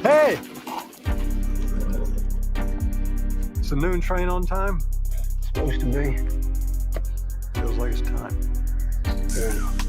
Hey! Is the noon train on time? Supposed to be. Feels like it's time. Fair enough.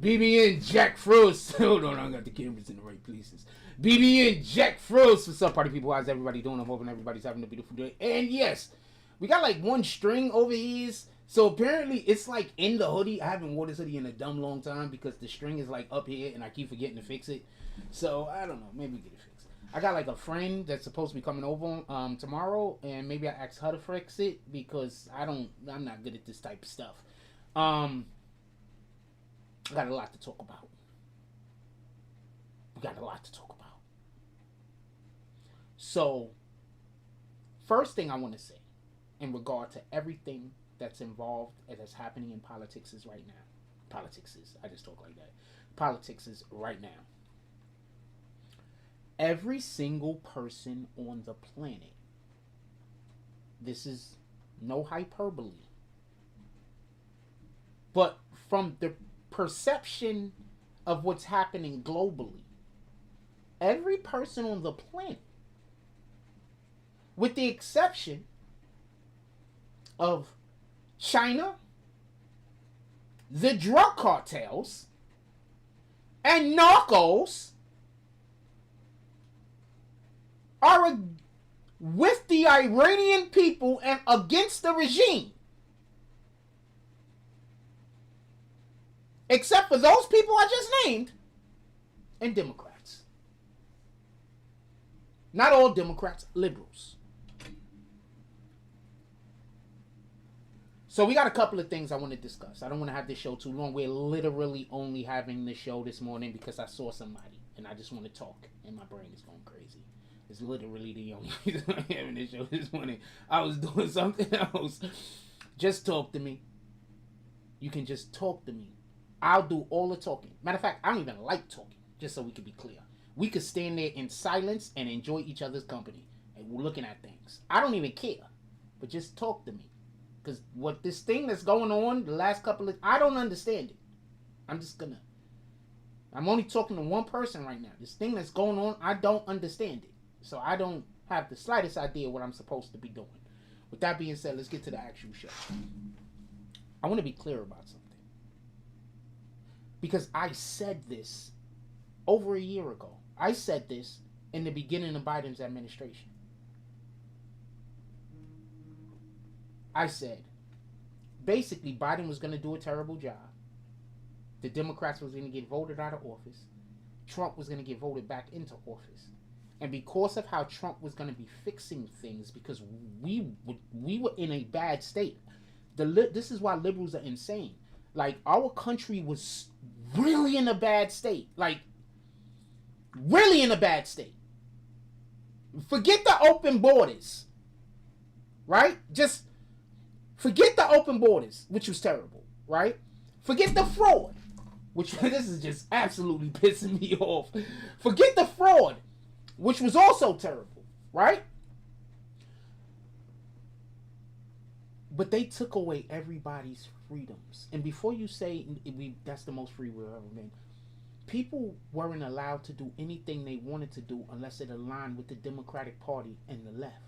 BBN Jack Frost. Hold on, I got the cameras in the right places. BBN Jack Frost. What's up, party people? How's everybody doing? I'm hoping everybody's having a beautiful day. And yes, we got like one string over here. So apparently it's like in the hoodie. I haven't worn this hoodie in a dumb long time because the string is like up here and I keep forgetting to fix it. So I don't know. Maybe we get it fixed. I got like a friend that's supposed to be coming over tomorrow, and maybe I ask her to fix it because I'm not good at this type of stuff. I got a lot to talk about. So, first thing I want to say in regard to everything that's involved and that's happening in politics is right now. Politics is right now. Every single person on the planet, this is no hyperbole, but from the perception of what's happening globally, every person on the planet, with the exception of China, the drug cartels, and narcos, are with the Iranian people and against the regime. Except for those people I just named, and Democrats. Not all Democrats, liberals. So we got a couple of things I want to discuss. I don't want to have this show too long. We're literally only having this show this morning because I saw somebody and I just want to talk and my brain is going crazy. It's literally the only reason I'm having this show this morning. I was doing something else. Just talk to me. You can just talk to me. I'll do all the talking. Matter of fact, I don't even like talking, just so we can be clear. We could stand there in silence and enjoy each other's company. And we're looking at things. I don't even care. But just talk to me. Because what this thing that's going on the last couple of... I don't understand it. I'm only talking to one person right now. This thing that's going on, I don't understand it. So I don't have the slightest idea what I'm supposed to be doing. With that being said, let's get to the actual show. I want to be clear about something. Because I said this over a year ago. I said this in the beginning of Biden's administration. I said, basically, Biden was going to do a terrible job. The Democrats was going to get voted out of office. Trump was going to get voted back into office. And because of how Trump was going to be fixing things, because we were in a bad state. This is why liberals are insane. Like, our country was really in a bad state. Like, really in a bad state. Forget the open borders. Right? Just forget the open borders, which was terrible. Right? Forget the fraud, which this is just absolutely pissing me off. Forget the fraud, which was also terrible. Right? But they took away everybody's freedoms. And before you say that's the most free we've ever been, people weren't allowed to do anything they wanted to do unless it aligned with the Democratic Party and the left.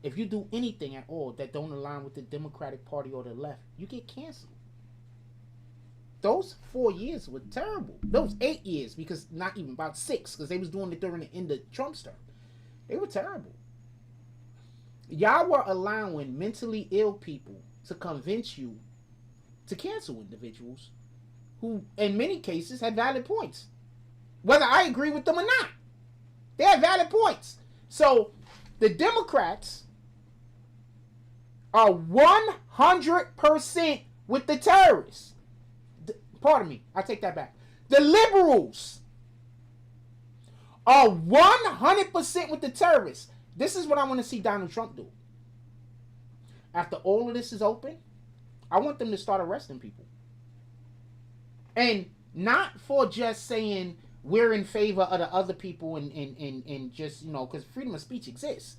If you do anything at all that don't align with the Democratic Party or the left, you get canceled. Those 4 years were terrible. Those 8 years, because not even about 6, because they was doing it during the end of Trump's term. They were terrible. Y'all were allowing mentally ill people to convince you to cancel individuals who, in many cases, had valid points. Whether I agree with them or not. They had valid points. So, the Democrats are 100% with the terrorists. Pardon me. I take that back. The liberals are 100% with the terrorists. This is what I want to see Donald Trump do. After all of this is open, I want them to start arresting people. And not for just saying we're in favor of the other people and just, you know, because freedom of speech exists.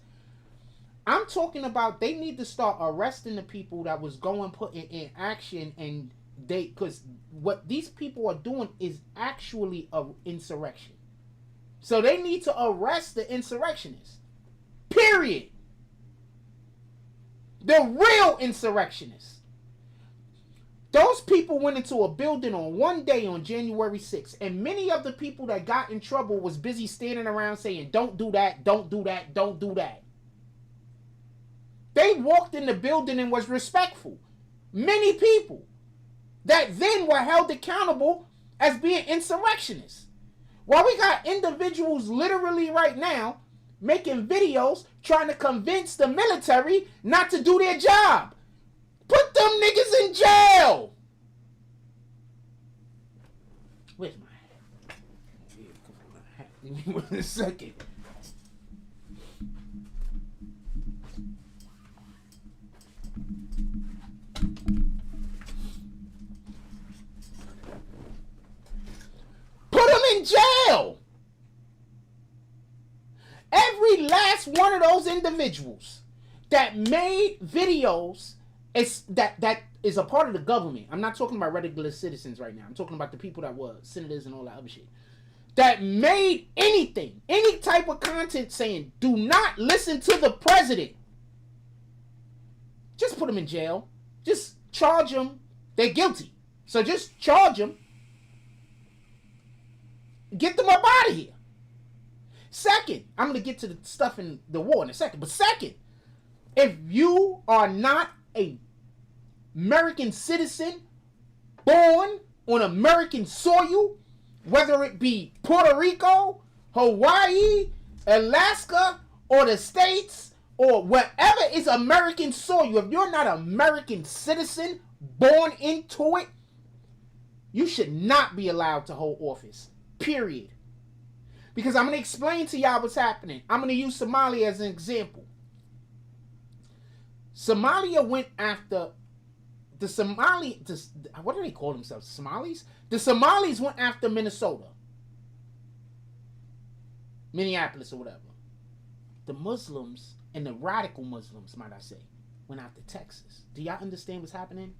I'm talking about they need to start arresting the people that was going put in action, and they, because what these people are doing is actually an insurrection. So they need to arrest the insurrectionists. Period. The real insurrectionists. Those people went into a building on one day on January 6th, and many of the people that got in trouble was busy standing around saying, don't do that, don't do that, don't do that. They walked in the building and was respectful. Many people that then were held accountable as being insurrectionists. While we got individuals literally right now making videos trying to convince the military not to do their job. Put them niggas in jail. Where's my hat? Give me 1 second. Put them in jail. Every last one of those individuals that made videos that is a part of the government. I'm not talking about regular citizens right now. I'm talking about the people that were senators and all that other shit. That made anything, any type of content saying, do not listen to the president. Just put them in jail. Just charge them. They're guilty. So just charge them. Get them up out of here. Second, I'm going to get to the stuff in the war in a second. But second, if you are not a American citizen born on American soil, whether it be Puerto Rico, Hawaii, Alaska, or the States, or wherever is American soil, if you're not an American citizen born into it, you should not be allowed to hold office. Period. Because I'm going to explain to y'all what's happening. I'm going to use Somalia as an example. Somalia went after the what do they call themselves? Somalis? The Somalis went after Minnesota. Minneapolis or whatever. The Muslims, and the radical Muslims, might I say, went after Texas. Do y'all understand what's happening?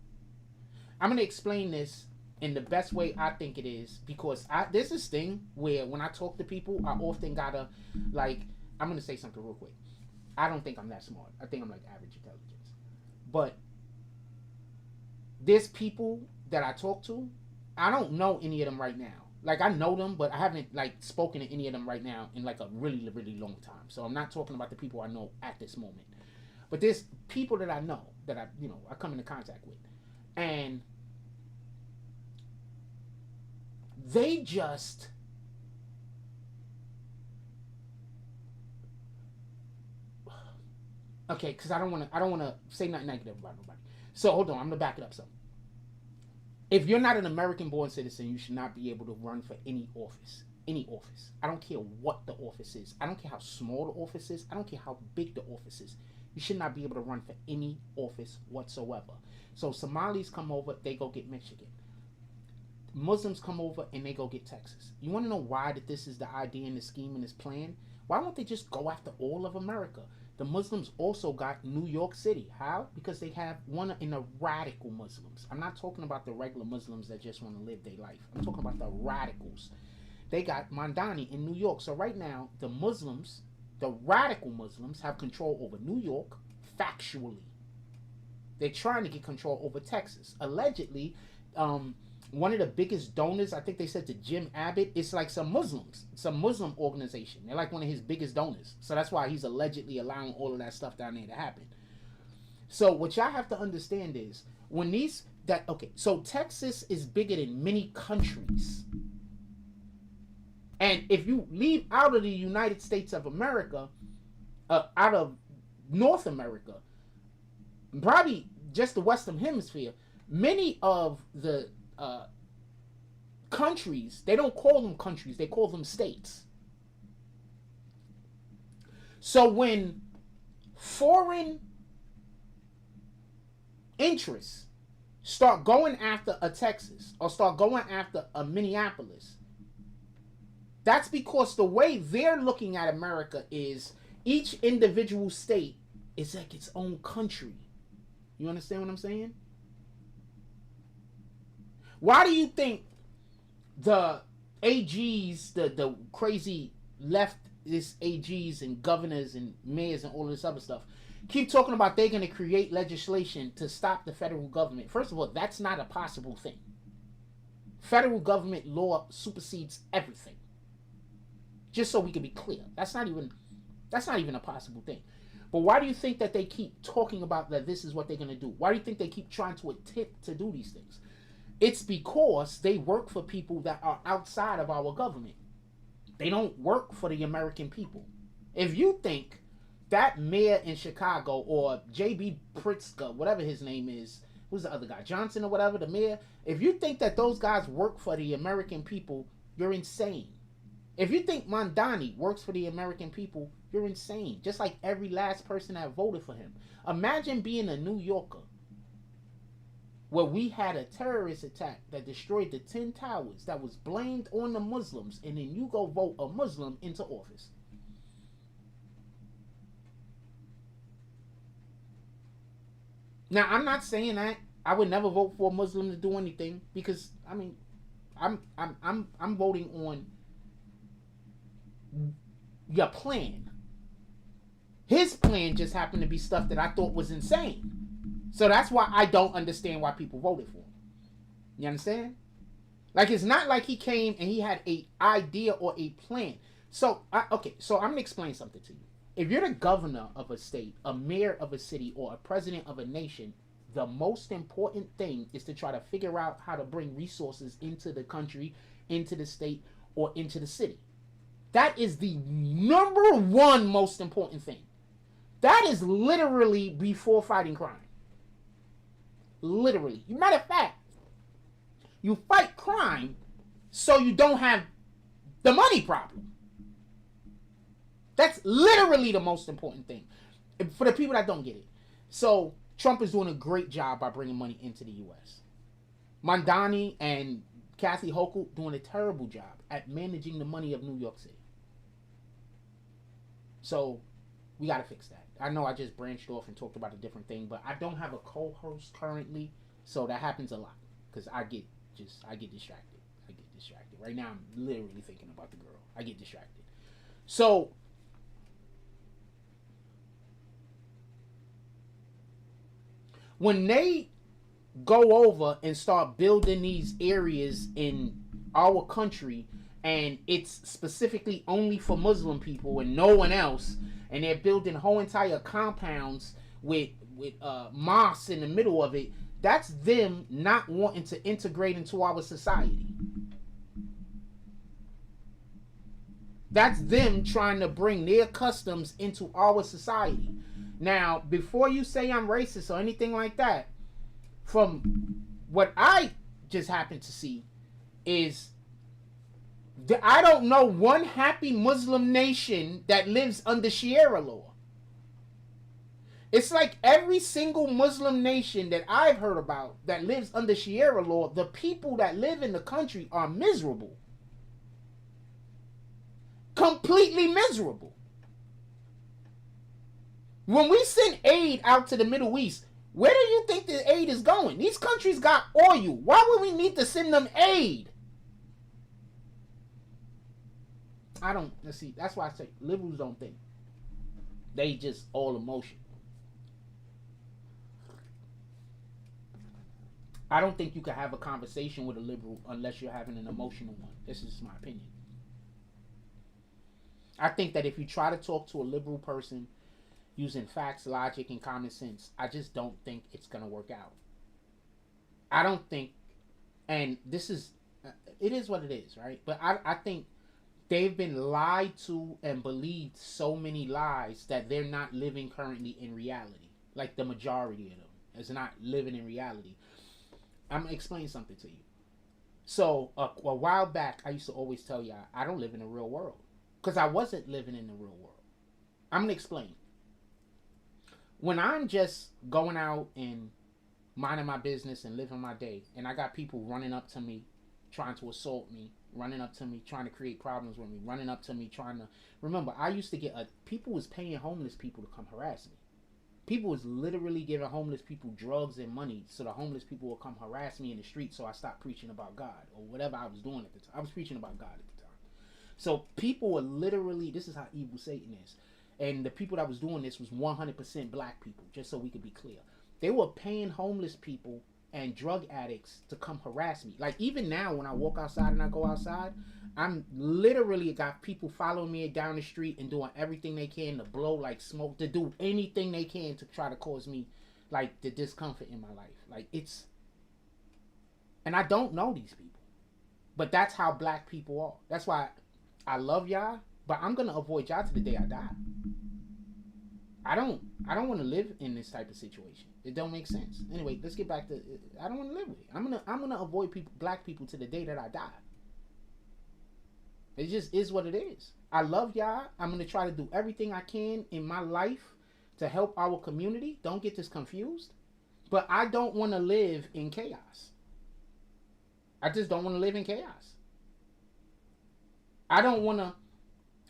I'm going to explain this in the best way I think it is, because there's this thing where when I talk to people, I often gotta, like, I'm going to say something real quick. I don't think I'm that smart. I think I'm like average intelligence. But there's people that I talk to, I don't know any of them right now. Like, I know them, but I haven't, like, spoken to any of them right now in, like, a really, really long time. So I'm not talking about the people I know at this moment. But there's people that I know, that I come into contact with. And they just okay, because I don't want to say nothing negative about nobody. So hold on, I'm gonna back it up some. If you're not an American-born citizen, you should not be able to run for any office. Any office. I don't care what the office is. I don't care how small the office is. I don't care how big the office is. You should not be able to run for any office whatsoever. So Somalis come over, they go get Michigan. Muslims come over and they go get Texas. You want to know why that this is the idea and the scheme and this plan? Why won't they just go after all of America? The Muslims also got New York City. How? Because they have one in the radical Muslims. I'm not talking about the regular Muslims that just want to live their life. I'm talking about the radicals. They got Mandani in New York. So right now, the Muslims, the radical Muslims, have control over New York factually. They're trying to get control over Texas. Allegedly, one of the biggest donors, I think they said to Jim Abbott, it's like some Muslims, some Muslim organization. They're like one of his biggest donors. So that's why he's allegedly allowing all of that stuff down there to happen. So what y'all have to understand is, when so Texas is bigger than many countries. And if you leave out of the United States of America, out of North America, probably just the Western Hemisphere, many of the countries, they don't call them countries, they call them states. So when foreign interests start going after a Texas or start going after a Minneapolis, that's because the way they're looking at America is each individual state is like its own country. You understand what I'm saying? Why do you think the AGs, the crazy leftist AGs and governors and mayors and all this other stuff keep talking about they're going to create legislation to stop the federal government? First of all, that's not a possible thing. Federal government law supersedes everything. Just so we can be clear, that's not even a possible thing. But why do you think that they keep talking about that this is what they're going to do? Why do you think they keep trying to attempt to do these things? It's because they work for people that are outside of our government. They don't work for the American people. If you think that mayor in Chicago or J.B. Pritzker, whatever his name is, who's the other guy, Johnson or whatever, the mayor, if you think that those guys work for the American people, you're insane. If you think Mondani works for the American people, you're insane. Just like every last person that voted for him. Imagine being a New Yorker where we had a terrorist attack that destroyed the 10 towers that was blamed on the Muslims, and then you go vote a Muslim into office. Now, I'm not saying that I would never vote for a Muslim to do anything, because I mean, I'm voting on your plan. His plan just happened to be stuff that I thought was insane. So that's why I don't understand why people voted for him. You understand? Like, it's not like he came and he had a idea or a plan. So, so I'm going to explain something to you. If you're the governor of a state, a mayor of a city, or a president of a nation, the most important thing is to try to figure out how to bring resources into the country, into the state, or into the city. That is the number one most important thing. That is literally before fighting crime. Literally. Matter of fact, you fight crime so you don't have the money problem. That's literally the most important thing. For the people that don't get it. So, Trump is doing a great job by bringing money into the U.S. Mondani and Kathy Hochul doing a terrible job at managing the money of New York City. So, we got to fix that. I know I just branched off and talked about a different thing, but I don't have a co-host currently, so that happens a lot because I get distracted. Right now, I'm literally thinking about the girl. I get distracted. So, when they go over and start building these areas in our country, and it's specifically only for Muslim people and no one else, and they're building whole entire compounds with mosques in the middle of it, that's them not wanting to integrate into our society. That's them trying to bring their customs into our society. Now, before you say I'm racist or anything like that, from what I just happened to see is I don't know one happy Muslim nation that lives under Sharia law. It's like every single Muslim nation that I've heard about that lives under Sharia law, the people that live in the country are miserable. Completely miserable. When we send aid out to the Middle East, where do you think the aid is going? These countries got oil. Why would we need to send them aid? Let's see, that's why I say liberals don't think. They just all emotion. I don't think you can have a conversation with a liberal unless you're having an emotional one. This is my opinion. I think that if you try to talk to a liberal person using facts, logic, and common sense, I just don't think it's going to work out. I don't think, and this is, it is what it is, right? But I think they've been lied to and believed so many lies that they're not living currently in reality. Like the majority of them is not living in reality. I'm going to explain something to you. So a while back, I used to always tell y'all I don't live in the real world because I wasn't living in the real world. I'm gonna explain. When I'm just going out and minding my business and living my day, and I got people running up to me, trying to assault me, running up to me, trying to create problems with me, running up to me, trying to. Remember, I used to get people was paying homeless people to come harass me. People was literally giving homeless people drugs and money so the homeless people would come harass me in the street, so I stopped preaching about God or whatever I was doing at the time. I was preaching about God at the time. So people were literally, this is how evil Satan is. And the people that was doing this was 100% black people, just so we could be clear. They were paying homeless people and drug addicts to come harass me. Like even now when I walk outside and I go outside, I'm literally got people following me down the street and doing everything they can to blow like smoke, to do anything they can to try to cause me like the discomfort in my life. Like it's, and I don't know these people, but that's how black people are. That's why I love y'all, but I'm gonna avoid y'all to the day I die. I don't want to live in this type of situation. It don't make sense. Anyway, let's get back to. I don't want to live with it. I'm gonna avoid black people to the day that I die. It just is what it is. I love y'all. I'm gonna try to do everything I can in my life to help our community. Don't get this confused. But I don't want to live in chaos. I just don't want to live in chaos. I don't want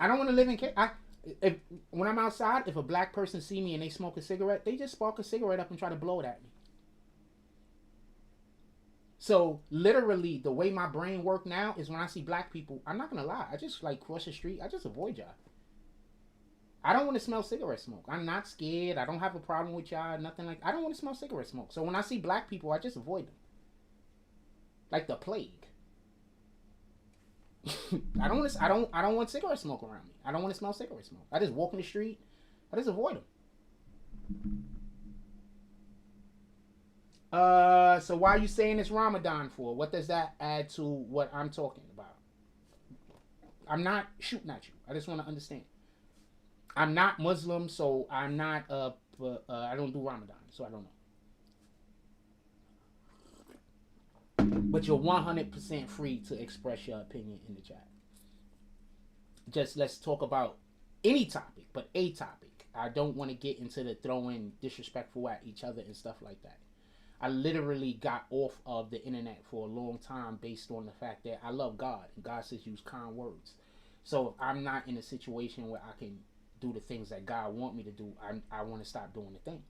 to live in chaos. When I'm outside, if a black person see me and they smoke a cigarette, they just spark a cigarette up and try to blow it at me. So literally, the way my brain work now is when I see black people, I'm not gonna lie, I just like cross the street, I just avoid y'all. I don't want to smell cigarette smoke. I'm not scared. I don't have a problem with y'all. Nothing like. I don't want to smell cigarette smoke. So when I see black people, I just avoid them. Like the plague. I don't want cigarette smoke around me. I don't want to smell cigarette smoke. I just walk in the street. I just avoid them. So why are you saying it's Ramadan for? What does that add to what I'm talking about? I'm not shooting at you. I just want to understand. I'm not Muslim, so I'm not I don't do Ramadan, so I don't know. But you're 100% free to express your opinion in the chat. Just let's talk about any topic, but a topic. I don't want to get into the throwing disrespectful at each other and stuff like that. I literally got off of the internet for a long time based on the fact that I love God, and God says use kind words. So if I'm not in a situation where I can do the things that God want me to do, I want to stop doing the thing.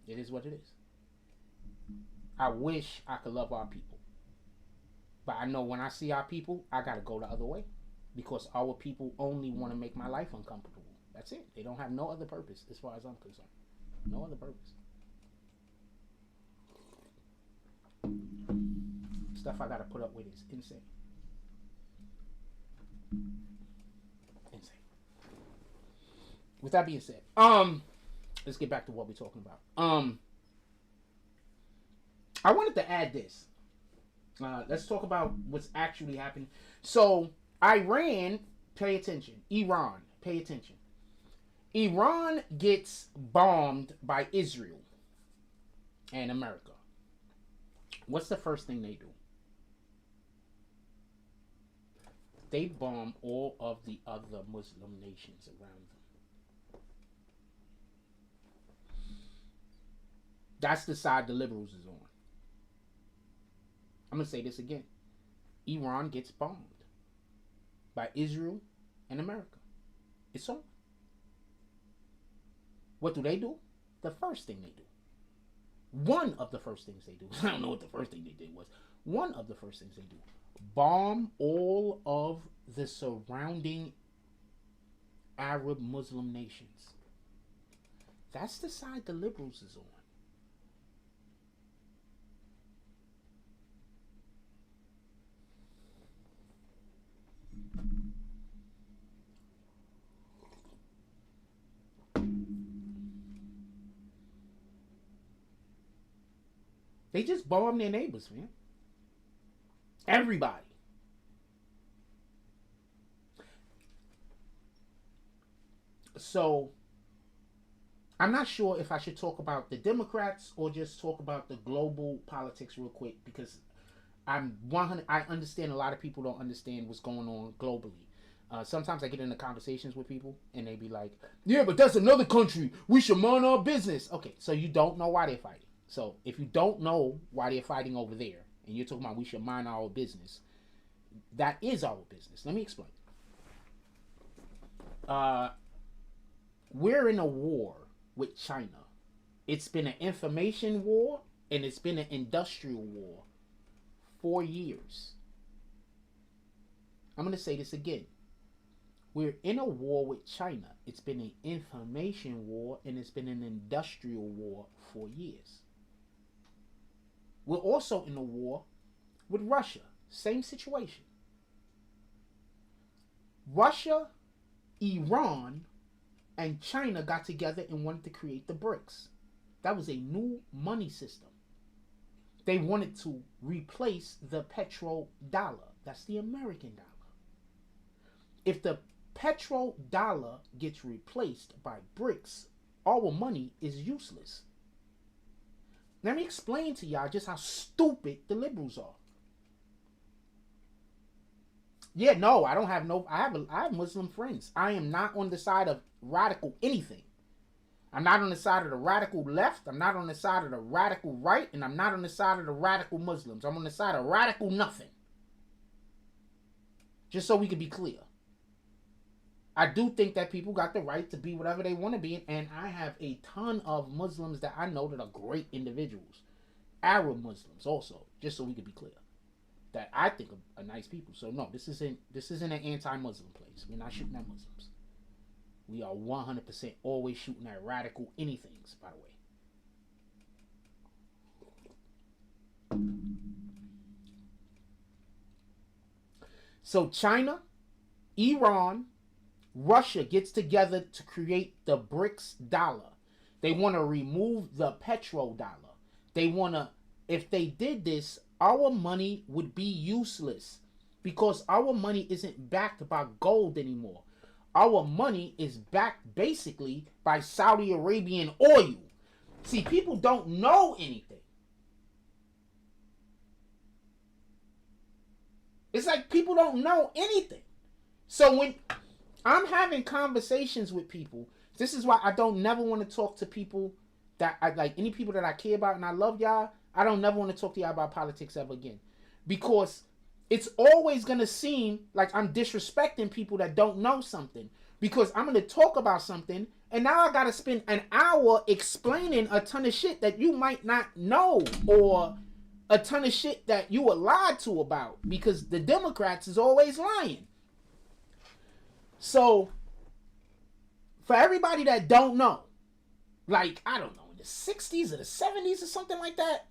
It is what it is. I wish I could love our people. But I know when I see our people, I got to go the other way. Because our people only want to make my life uncomfortable. That's it. They don't have no other purpose as far as I'm concerned. No other purpose. Stuff I got to put up with is insane. Insane. With that being said, let's get back to what we're talking about. I wanted to add this. Let's talk about what's actually happening. So, Iran, pay attention. Iran, pay attention. Iran gets bombed by Israel and America. What's the first thing they do? They bomb all of the other Muslim nations around them. That's the side the liberals is on. I'm going to say this again. Iran gets bombed by Israel and America. It's on. What do? The first thing they do. One of the first things they do. I don't know what the first thing they did was. One of the first things they do. Bomb all of the surrounding Arab Muslim nations. That's the side the liberals is on. They just bomb their neighbors, man. Everybody. So, I'm not sure if I should talk about the Democrats or just talk about the global politics real quick, because I'm 100. I understand a lot of people don't understand what's going on globally. Sometimes I get into conversations with people and they be like, "Yeah, but that's another country. We should mind our business." Okay, so you don't know why they're fighting. So if you don't know why they're fighting over there, and you're talking about we should mind our business, that is our business. Let me explain. We're in a war with China. It's been an information war and it's been an industrial war for years. I'm going to say this again. We're in a war with China. It's been an information war and it's been an industrial war for years. We're also in a war with Russia. Same situation. Russia, Iran, and China got together and wanted to create the BRICS. That was a new money system. They wanted to replace the petrodollar. That's the American dollar. If the petrodollar gets replaced by BRICS, our money is useless. Let me explain to y'all just how stupid the liberals are. Yeah, no, I don't have no. I have Muslim friends. I am not on the side of radical anything. I'm not on the side of the radical left. I'm not on the side of the radical right, and I'm not on the side of the radical Muslims. I'm on the side of radical nothing. Just so we can be clear. I do think that people got the right to be whatever they want to be, and I have a ton of Muslims that I know that are great individuals. Arab Muslims also, just so we can be clear. That I think are nice people. So no, this isn't an anti-Muslim place. We're not shooting at Muslims. We are 100% always shooting at radical anythings, by the way. So China, Iran, Russia gets together to create the BRICS dollar. They want to remove the petrodollar. They want to, if they did this, our money would be useless because our money isn't backed by gold anymore. Our money is backed basically by Saudi Arabian oil. See, people don't know anything. It's like people don't know anything. So when I'm having conversations with people, this is why I don't never want to talk to people that I like, any people that I care about and I love y'all. I don't never want to talk to y'all about politics ever again. Because it's always going to seem like I'm disrespecting people that don't know something. Because I'm going to talk about something and now I got to spend an hour explaining a ton of shit that you might not know. Or a ton of shit that you were lied to about. Because the Democrats is always lying. So, for everybody that don't know, like, I don't know, in the 60s or the 70s or something like that,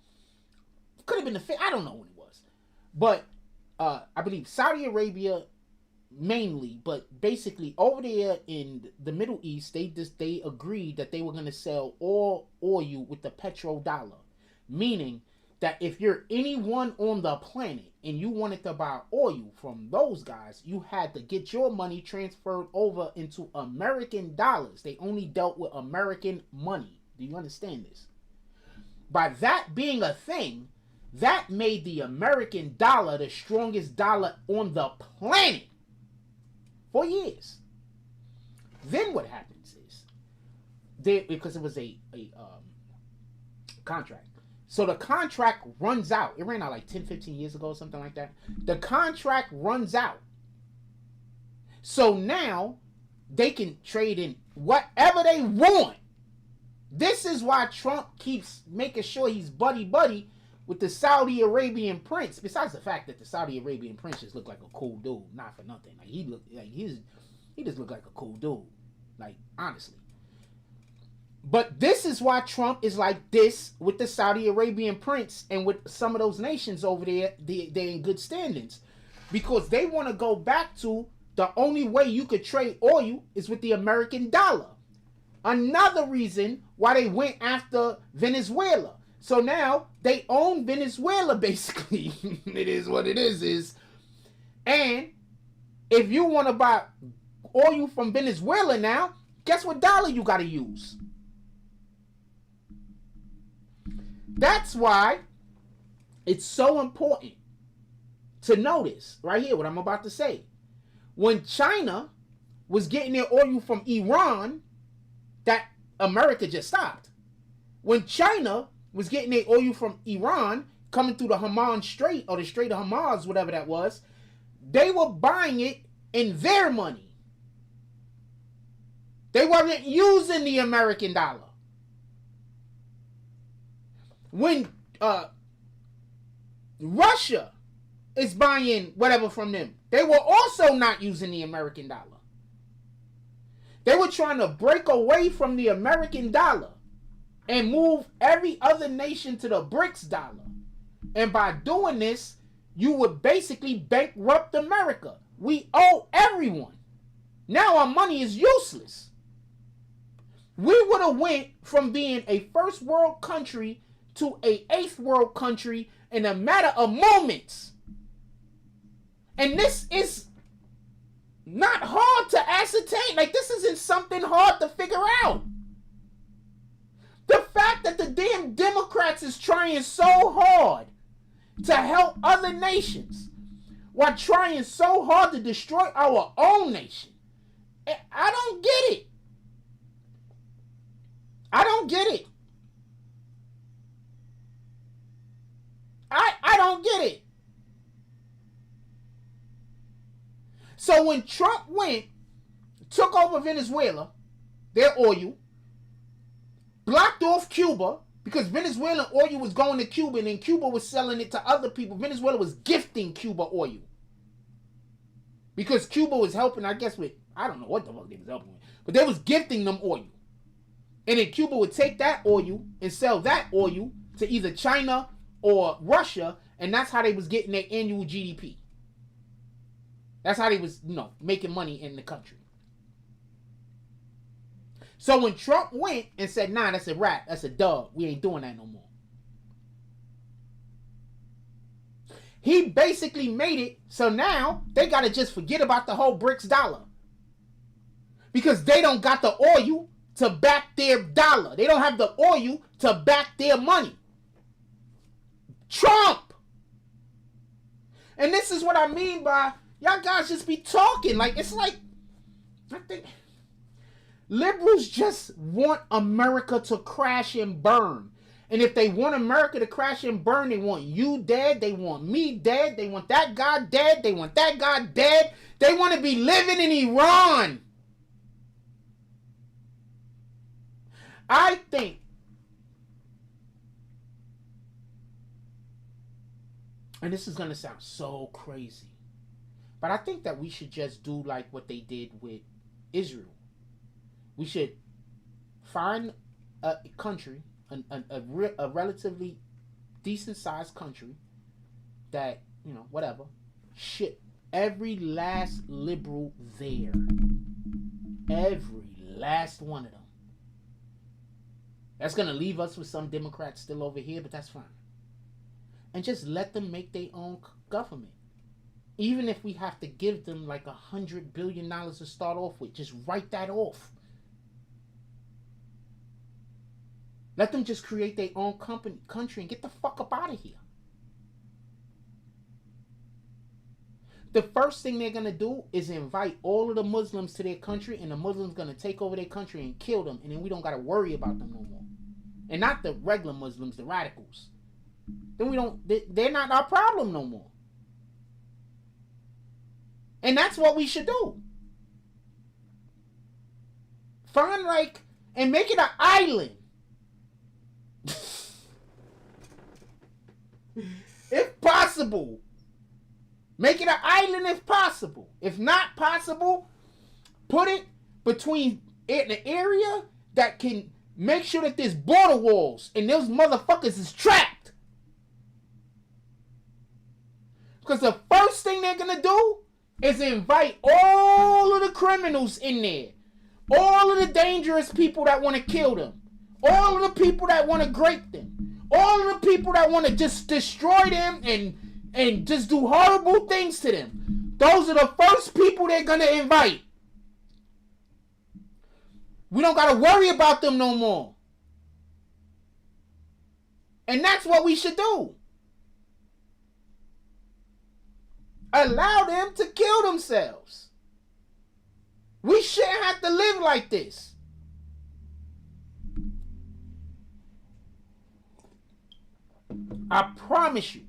could have been the 50s, I don't know when it was. But, I believe Saudi Arabia mainly, but basically over there in the Middle East, they agreed that they were going to sell all oil with the petrodollar. Meaning that if you're anyone on the planet and you wanted to buy oil from those guys, you had to get your money transferred over into American dollars. They only dealt with American money. Do you understand this? By that being a thing, that made the American dollar the strongest dollar on the planet for years. Then what happens is, because it was a contract. So the contract runs out. It ran out like 10, 15 years ago, something like that. The contract runs out. So now they can trade in whatever they want. This is why Trump keeps making sure he's buddy-buddy with the Saudi Arabian prince. Besides the fact that the Saudi Arabian prince just looked like a cool dude. Not for nothing. Like he just looked like a cool dude. Like, honestly. But this is why Trump is like this with the Saudi Arabian prince and with some of those nations over there. They're in good standings because they want to go back to the only way you could trade oil is with the American dollar. Another reason why they went after Venezuela. So now they own Venezuela basically. It is what it is. And if you want to buy oil from Venezuela now, guess what dollar you got to use? That's why it's so important to notice right here what I'm about to say. When China was getting their oil from Iran, that America just stopped. When China was getting their oil from Iran, coming through the Haman Strait, or the Strait of Hamas, whatever that was, they were buying it in their money. They weren't using the American dollar. When Russia is buying whatever from them, they were also not using the American dollar. They were trying to break away from the American dollar and move every other nation to the BRICS dollar. And by doing this, you would basically bankrupt America. We owe everyone. Now our money is useless. We would have went from being a first world country to a eighth world country in a matter of moments. And this is not hard to ascertain. Like, this isn't something hard to figure out. The fact that the damn Democrats is trying so hard to help other nations while trying so hard to destroy our own nation. I don't get it. I don't get it. I don't get it. So when Trump took over Venezuela, their oil, blocked off Cuba, because Venezuelan oil was going to Cuba, and then Cuba was selling it to other people. Venezuela was gifting Cuba oil. Because Cuba was helping, I guess, with, I don't know what the fuck they was helping with, but they was gifting them oil. And then Cuba would take that oil and sell that oil to either China or Russia, and that's how they was getting their annual GDP. That's how they was, making money in the country. So when Trump went and said, nah, that's a wrap, that's a dub, we ain't doing that no more, he basically made it so now they got to just forget about the whole BRICS dollar. Because they don't got the oil to back their dollar. They don't have the oil to back their money. Trump! And this is what I mean by, y'all guys just be talking. Like, it's like, I think liberals just want America to crash and burn. And if they want America to crash and burn, they want you dead, they want me dead, they want that guy dead, they want that guy dead. They want to be living in Iran. I think and this is going to sound so crazy, but I think that we should just do like what they did with Israel. We should find a country, a relatively decent sized country that, whatever, ship every last liberal there. Every last one of them. That's going to leave us with some Democrats still over here, but that's fine. And just let them make their own government. Even if we have to give them like $100 billion to start off with, just write that off. Let them just create their own country and get the fuck up out of here. The first thing they're going to do is invite all of the Muslims to their country, and the Muslims going to take over their country and kill them, and then we don't got to worry about them no more. And not the regular Muslims, the radicals. Then they're not our problem no more. And that's what we should do. Find and make it an island. If possible. Make it an island if possible. If not possible, put it between an area that can make sure that there's border walls and those motherfuckers is trapped. Because the first thing they're going to do is invite all of the criminals in there. All of the dangerous people that want to kill them. All of the people that want to grape them. All of the people that want to just destroy them and just do horrible things to them. Those are the first people they're going to invite. We don't got to worry about them no more. And that's what we should do. Allow them to kill themselves. We shouldn't have to live like this. I promise you.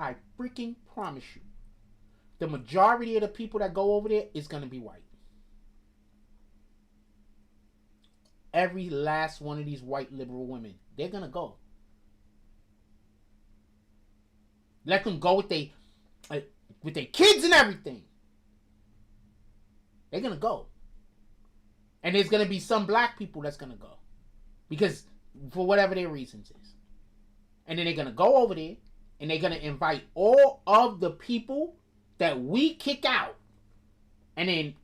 I freaking promise you. The majority of the people that go over there is going to be white. Every last one of these white liberal women, they're going to go. Let them go with their kids and everything. They're going to go. And there's going to be some black people that's going to go. Because for whatever their reasons is. And then they're going to go over there. And they're going to invite all of the people that we kick out. And then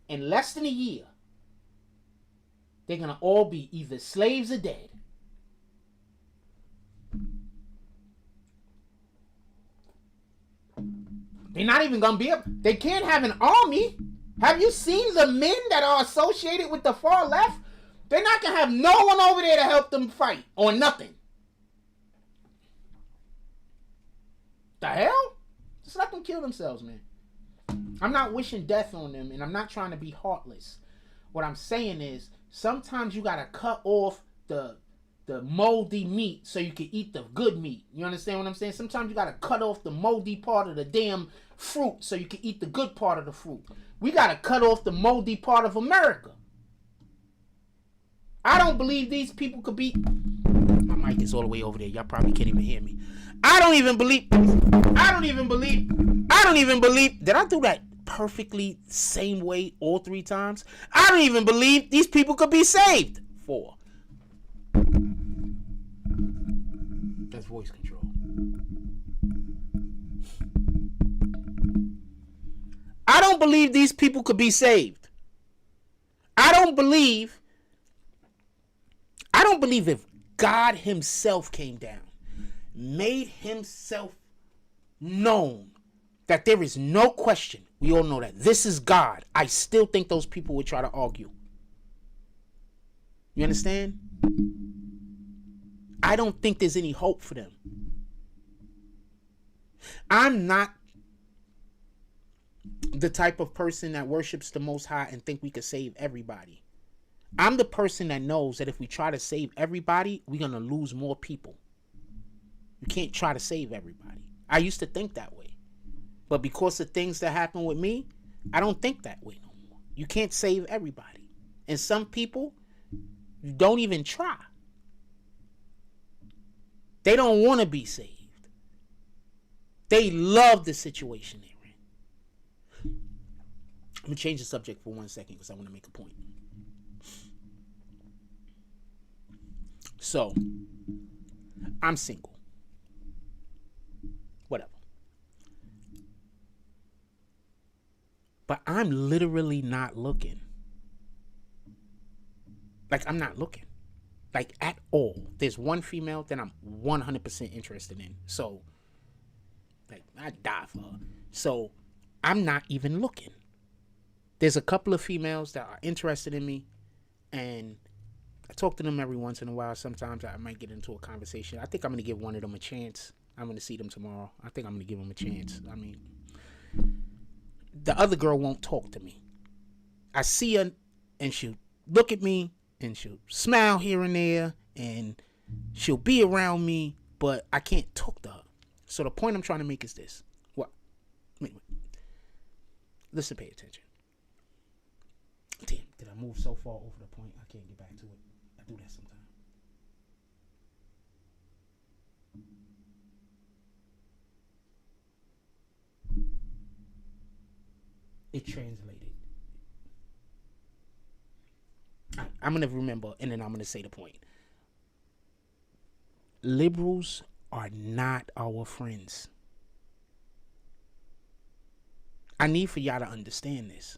in less than a year, they're going to all be either slaves or dead. They're not even going to be able... They can't have an army. Have you seen the men that are associated with the far left? They're not going to have no one over there to help them fight. Or nothing. The hell? Just let them kill themselves, man. I'm not wishing death on them. And I'm not trying to be heartless. What I'm saying is... Sometimes you got to cut off the moldy meat so you can eat the good meat. You understand what I'm saying? Sometimes you got to cut off the moldy part of the damn fruit so you can eat the good part of the fruit. We got to cut off the moldy part of America. I don't believe these people could be... My mic is all the way over there. Y'all probably can't even hear me. I don't even believe... Did I do that perfectly same way all 3 times? I don't even believe these people could be saved. 4. That's voice control. I don't believe these people could be saved. I don't believe if God himself came down, made himself known, that there is no question. We all know that this is God. I still think those people would try to argue. You understand? I don't think there's any hope for them. I'm not the type of person that worships the Most High and think we could save everybody. I'm the person that knows that if we try to save everybody, we're going to lose more people. You can't try to save everybody. I used to think that way. But because of things that happen with me, I don't think that way no more. You can't save everybody. And some people, you don't even try. They don't want to be saved. They love the situation they're in. I'm going to change the subject for 1 second because I want to make a point. So, I'm single. Whatever. But I'm literally not looking. Like, I'm not looking. Like, at all. There's one female that I'm 100% interested in. So, like, I'd die for her. So, I'm not even looking. There's a couple of females that are interested in me. And I talk to them every once in a while. Sometimes I might get into a conversation. I think I'm going to give one of them a chance. I'm going to see them tomorrow. I think I'm going to give them a chance. I mean, the other girl won't talk to me. I see her and she'll look at me and she'll smile here and there and she'll be around me, but I can't talk to her. So the point I'm trying to make is this. What? Wait. Listen, pay attention. Damn, did I move so far over the point? I can't get back to it. I do that sometimes. It translated. I'm going to remember, and then I'm going to say the point. Liberals are not our friends. I need for y'all to understand this.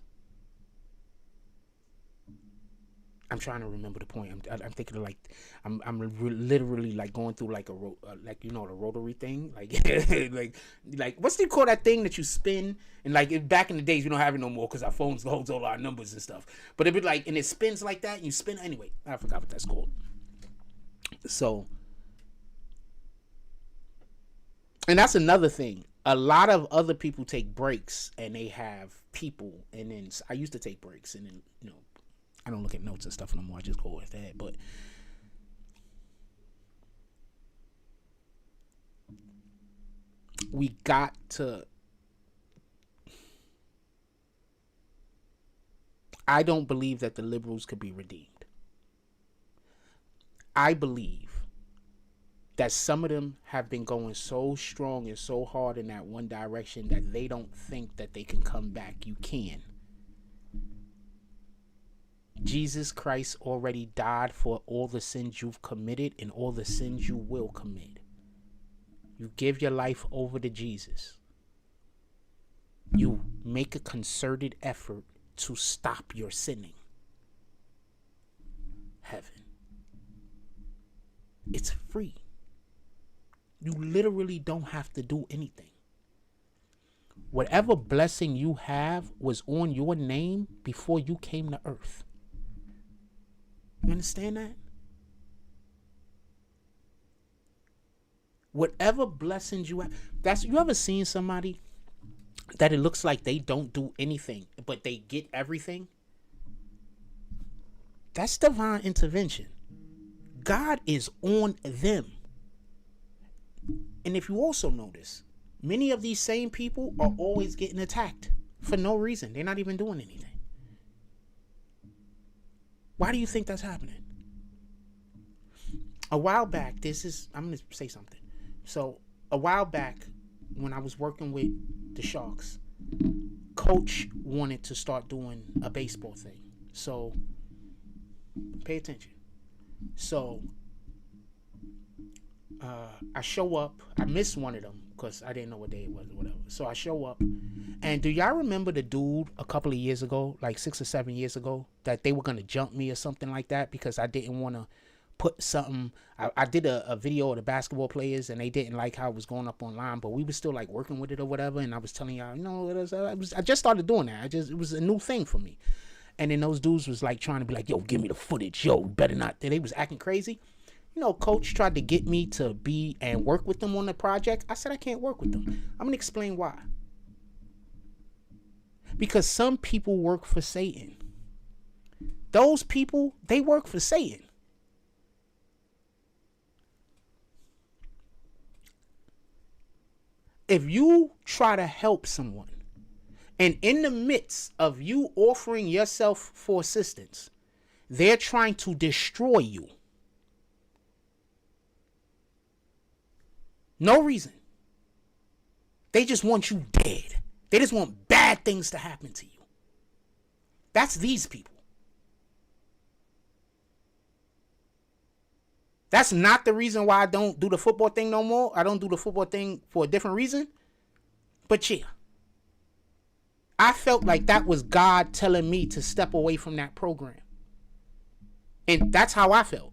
I'm trying to remember the point. I'm thinking of like, I'm literally like going through like like, you know, the rotary thing, like, like what's they call that thing that you spin? And like back in the days, we don't have it no more because our phones holds all our numbers and stuff. But it be like, and it spins like that. And you spin anyway. I forgot what that's called. So And that's another thing. A lot of other people take breaks and they have people. And then I used to take breaks and then, I don't look at notes and stuff no more. I just go with that. But we got to. I don't believe that the liberals could be redeemed. I believe that some of them have been going so strong and so hard in that one direction that they don't think that they can come back. You can. Jesus Christ already died for all the sins you've committed and all the sins you will commit. You give your life over to Jesus. You make a concerted effort to stop your sinning. Heaven. It's free. You literally don't have to do anything. Whatever blessing you have was on your name before you came to earth. You understand that? Whatever blessings you have. You ever seen somebody that it looks like they don't do anything, but they get everything? That's divine intervention. God is on them. And if you also notice, many of these same people are always getting attacked for no reason. They're not even doing anything. Why do you think that's happening? A while back, I'm going to say something. So a while back, when I was working with the Sharks, Coach wanted to start doing a baseball thing. So pay attention. So I show up. I missed one of them because I didn't know what day it was or whatever. So I show up. And do y'all remember the dude a couple of years ago, like 6 or 7 years ago, that they were going to jump me or something like that because I didn't want to put something. I did a video of the basketball players and they didn't like how it was going up online, but we were still like working with it or whatever. And I was telling y'all, I just started doing that. It was a new thing for me. And then those dudes was like trying to be like, yo, give me the footage. Yo, better not. They was acting crazy. Coach tried to get me to be and work with them on the project. I said I can't work with them. I'm going to explain why. Because some people work for Satan. Those people, they work for Satan. If you try to help someone, and in the midst of you offering yourself for assistance, they're trying to destroy you. No reason. They just want you dead. They just want bad things to happen to you. That's these people. That's not the reason why I don't do the football thing no more. I don't do the football thing for a different reason. But yeah. I felt like that was God telling me to step away from that program. And that's how I felt.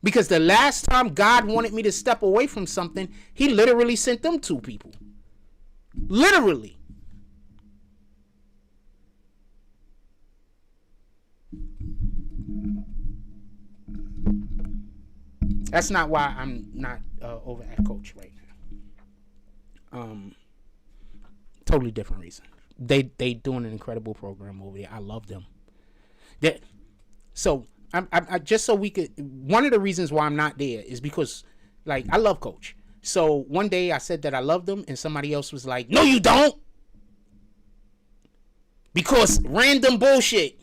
Because the last time God wanted me to step away from something, he literally sent them 2 people. Literally. That's not why I'm not over at Coach right now. Totally different reason. They doing an incredible program over there. I love them. I just so we could. One of the reasons why I'm not there is because, like, I love Coach. So one day I said that I loved him, and somebody else was like, "No, you don't," because random bullshit.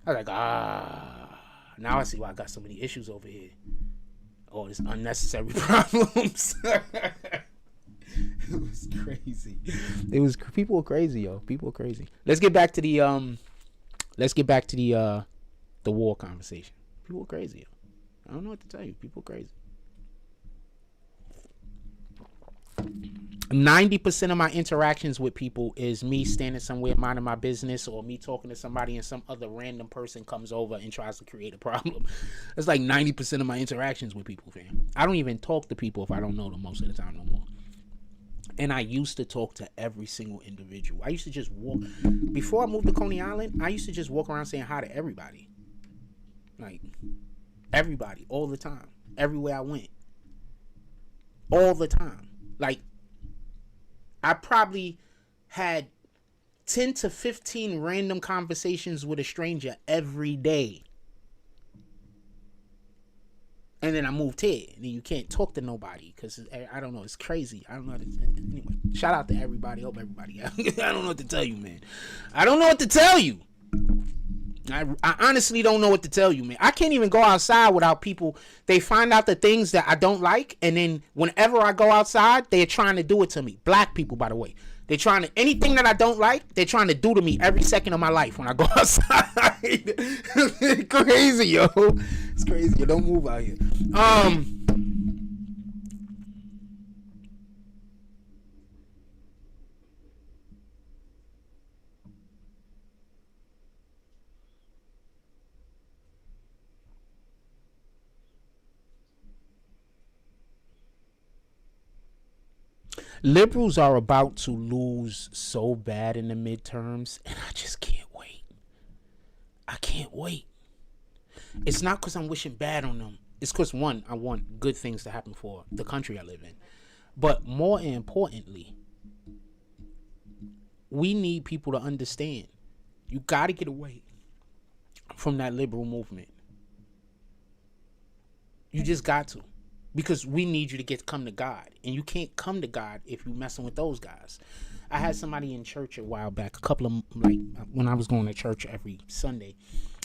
I was like, now I see why I got so many issues over here. All these unnecessary problems. It was crazy. People were crazy, yo. People were crazy. Let's get back to the war conversation. People were crazy, yo. I don't know what to tell you. People are crazy. 90% of my interactions with people is me standing somewhere minding my business, or me talking to somebody and some other random person comes over and tries to create a problem. That's like 90% of my interactions with people, fam. I don't even talk to people if I don't know them most of the time no more. And I used to talk to every single individual. I used to just walk. Before I moved to Coney Island, I used to just walk around saying hi to everybody. Like, Everybody, all the time. Everywhere I went. All the time. Like, I probably had 10 to 15 random conversations with a stranger every day. And then I moved here. And then you can't talk to nobody because, I don't know, it's crazy. I don't know. Anyway, shout out to everybody. Hope everybody. I don't know what to tell you, man. I don't know what to tell you. I honestly don't know what to tell you, man. I can't even go outside without people. They find out the things that I don't like, and then whenever I go outside, they're trying to do it to me. Black people, by the way. They're trying to, anything that I don't like, they're trying to do to me every second of my life when I go outside. Crazy, yo. It's crazy. Yo, don't move out here. Liberals are about to lose so bad in the midterms, and I just can't wait. I can't wait. It's not because I'm wishing bad on them. It's because, one, I want good things to happen for the country I live in. But more importantly, we need people to understand. You got to get away from that liberal movement. You just got to. Because we need you to come to God. And you can't come to God if you're messing with those guys. I had somebody in church a while back, when I was going to church every Sunday.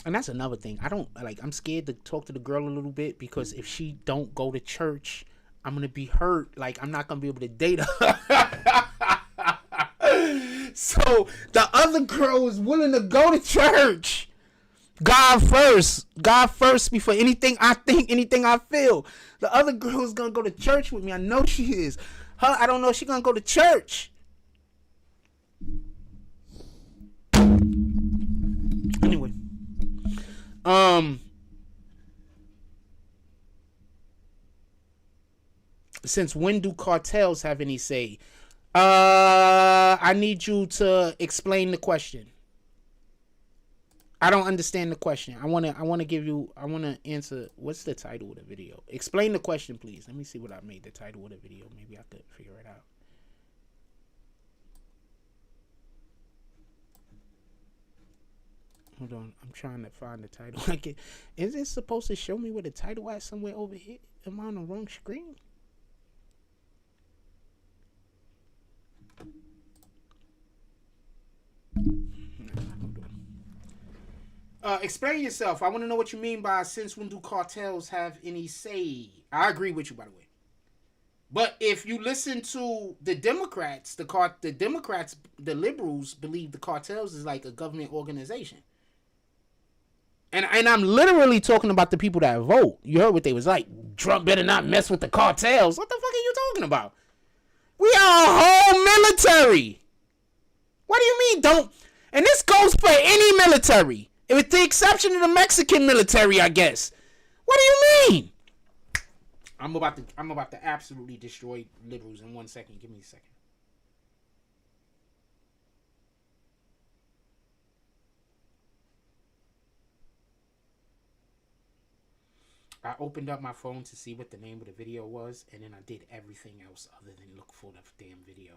And that's another thing. I'm scared to talk to the girl a little bit because if she don't go to church, I'm going to be hurt. Like, I'm not going to be able to date her. So the other girl was willing to go to church. God first before anything I think, anything I feel. The other girl is gonna go to church with me. I know she is. Her, I don't know if she's gonna go to church. Anyway, since when do cartels have any say? I need you to explain the question. I don't understand the question. I want to answer. What's the title of the video? Explain the question, please. Let me see what I made the title of the video. Maybe I could figure it out. Hold on. I'm trying to find the title. Is it supposed to show me where the title at somewhere over here? Am I on the wrong screen? Explain yourself. I want to know what you mean by since when do cartels have any say? I agree with you, by the way. But if you listen to the Democrats, the liberals believe the cartels is like a government organization. And I'm literally talking about the people that vote. You heard what they was like. Trump better not mess with the cartels. What the fuck are you talking about? We are a whole military. What do you mean don't? And this goes for any military. With the exception of the Mexican military, I guess. What do you mean? I'm about to absolutely destroy liberals in 1 second. Give me a second. I opened up my phone to see what the name of the video was, and then I did everything else other than look for the damn video.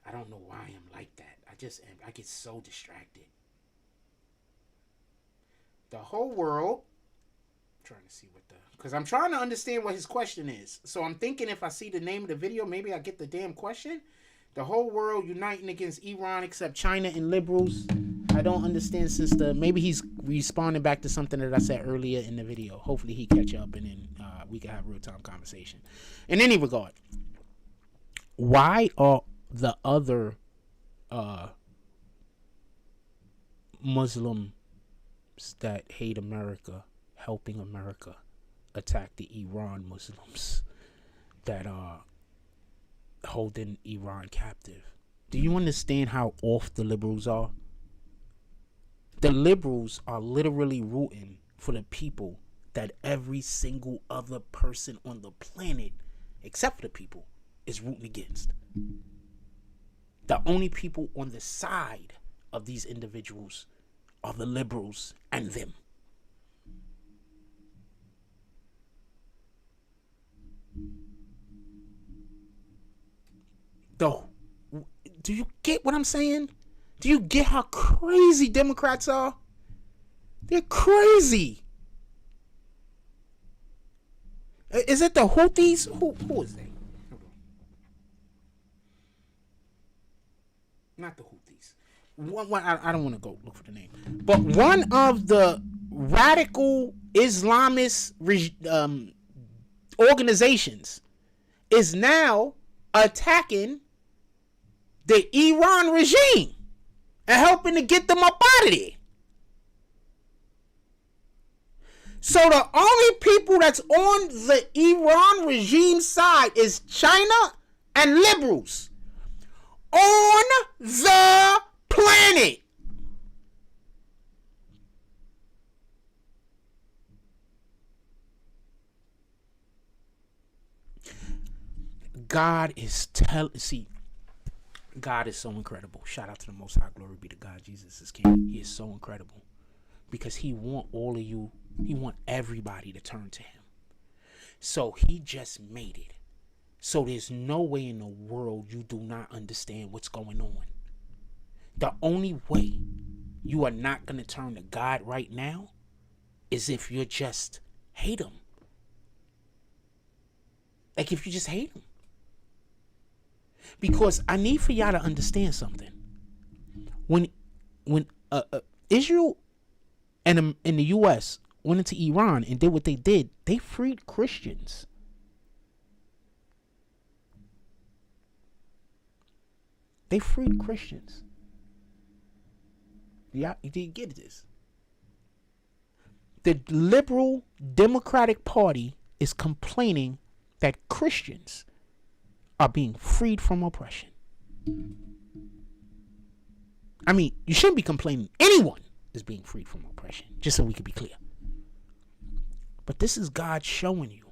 I don't know why I'm like that. I get so distracted. The whole world, I'm trying to see because I'm trying to understand what his question is. So I'm thinking if I see the name of the video, maybe I get the damn question. The whole world uniting against Iran except China and liberals. I don't understand maybe he's responding back to something that I said earlier in the video. Hopefully he catch up and then we can have a real-time conversation. In any regard, why are the other Muslim that hate America helping America attack the Iran Muslims that are holding Iran captive? Do you understand how off the liberals are? The liberals are literally rooting for the people that every single other person on the planet, except for the people, is rooting against. The only people on the side of these individuals are the liberals and them. Do you get what I'm saying? Do you get how crazy Democrats are? They're crazy. Is it the Houthis? Who is they? Not the Houthis. I don't want to go look for the name. But one of the radical Islamist organizations is now attacking the Iran regime and helping to get them up out of there. So the only people that's on the Iran regime side is China and liberals on the planet. God is God is so incredible. Shout out to the Most High. Glory be to God. Jesus is King. He is so incredible because he want all of you. He want everybody to turn to him. So he just made it. So there's no way in the world you do not understand what's going on. The only way you are not going to turn to God right now is if you just hate him. Like if you just hate him. Because I need for y'all to understand something. When Israel and in the U.S. went into Iran and did what they did, they freed Christians. They freed Christians. Yeah, you didn't get this. The liberal Democratic Party is complaining that Christians are being freed from oppression. I mean, you shouldn't be complaining anyone is being freed from oppression, just so we can be clear. But this is God showing you.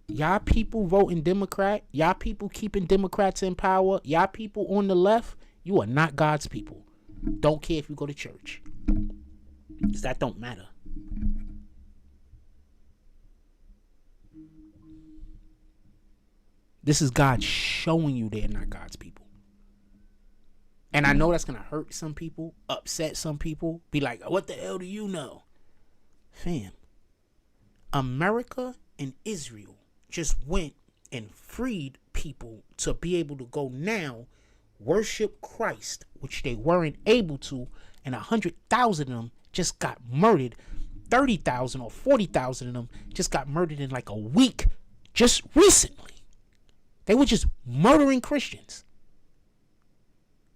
Y'all people voting Democrat, y'all people keeping Democrats in power, y'all people on the left, you are not God's people. Don't care if you go to church. Because that don't matter. This is God showing you they're not God's people. And I know that's going to hurt some people, upset some people, be like, what the hell do you know? Fam, America and Israel just went and freed people to be able to go now worship Christ, which they weren't able to, and 100,000 of them just got murdered. 30,000 or 40,000 of them just got murdered in like a week just recently. They were just murdering Christians.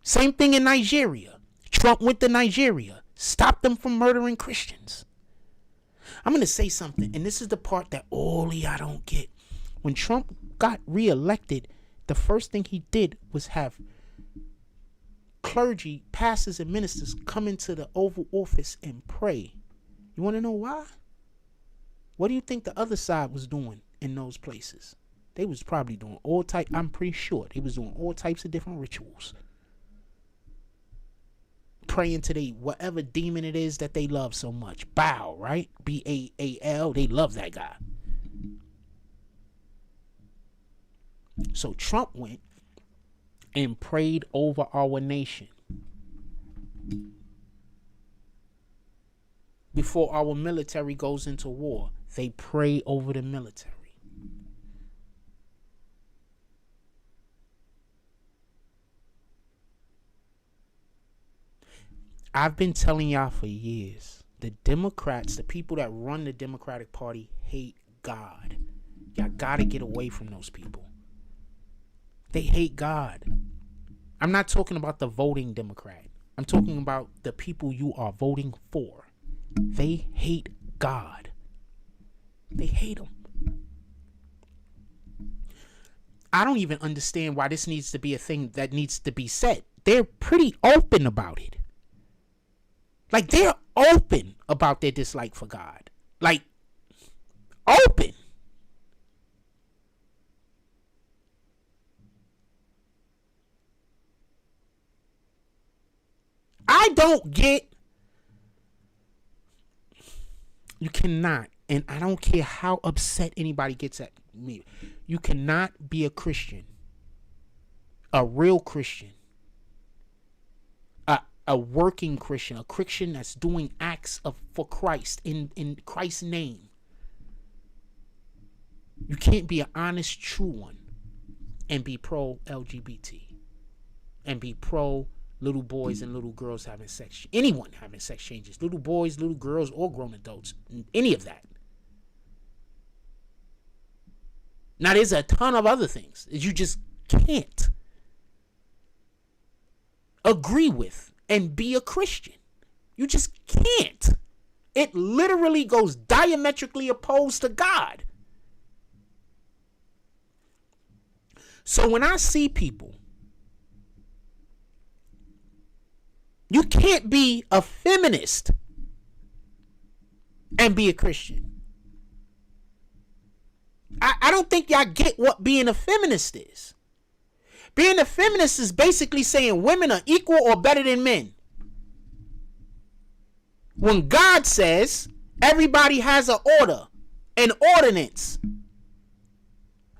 Same thing in Nigeria. Trump went to Nigeria, stopped them from murdering Christians. I'm going to say something, and this is the part that all of y'all don't get. When Trump got reelected, the first thing he did was have clergy, pastors, and ministers come into the Oval Office and pray. You want to know why? What do you think the other side was doing in those places? They was probably doing all type. I'm pretty sure they was doing all types of different rituals, praying to they whatever demon it is that they love so much. Baal, right? Baal. They love that guy. So Trump went and prayed over our nation before our military goes into war. They pray over the military. I've been telling y'all for years, the Democrats, the people that run the Democratic Party, hate God. Y'all gotta get away from those people. They hate God. I'm not talking about the voting Democrat. I'm talking about the people you are voting for. They hate God. They hate him. I don't even understand why this needs to be a thing that needs to be said. They're pretty open about it. Like, they're open about their dislike for God. Like, open. I don't get. You cannot, and I don't care how upset anybody gets at me. You cannot be a Christian a real Christian, a working Christian, a Christian that's doing acts for Christ in Christ's name. You can't be an honest, true one and be pro-LGBT and be pro little boys and little girls having sex. Anyone having sex changes. Little boys, little girls, or grown adults. Any of that. Now, there's a ton of other things that you just can't agree with and be a Christian. You just can't. It literally goes diametrically opposed to God. So when I see people, you can't be a feminist and be a Christian. I don't think y'all get what being a feminist is. Being a feminist is basically saying women are equal or better than men. When God says everybody has an order, an ordinance.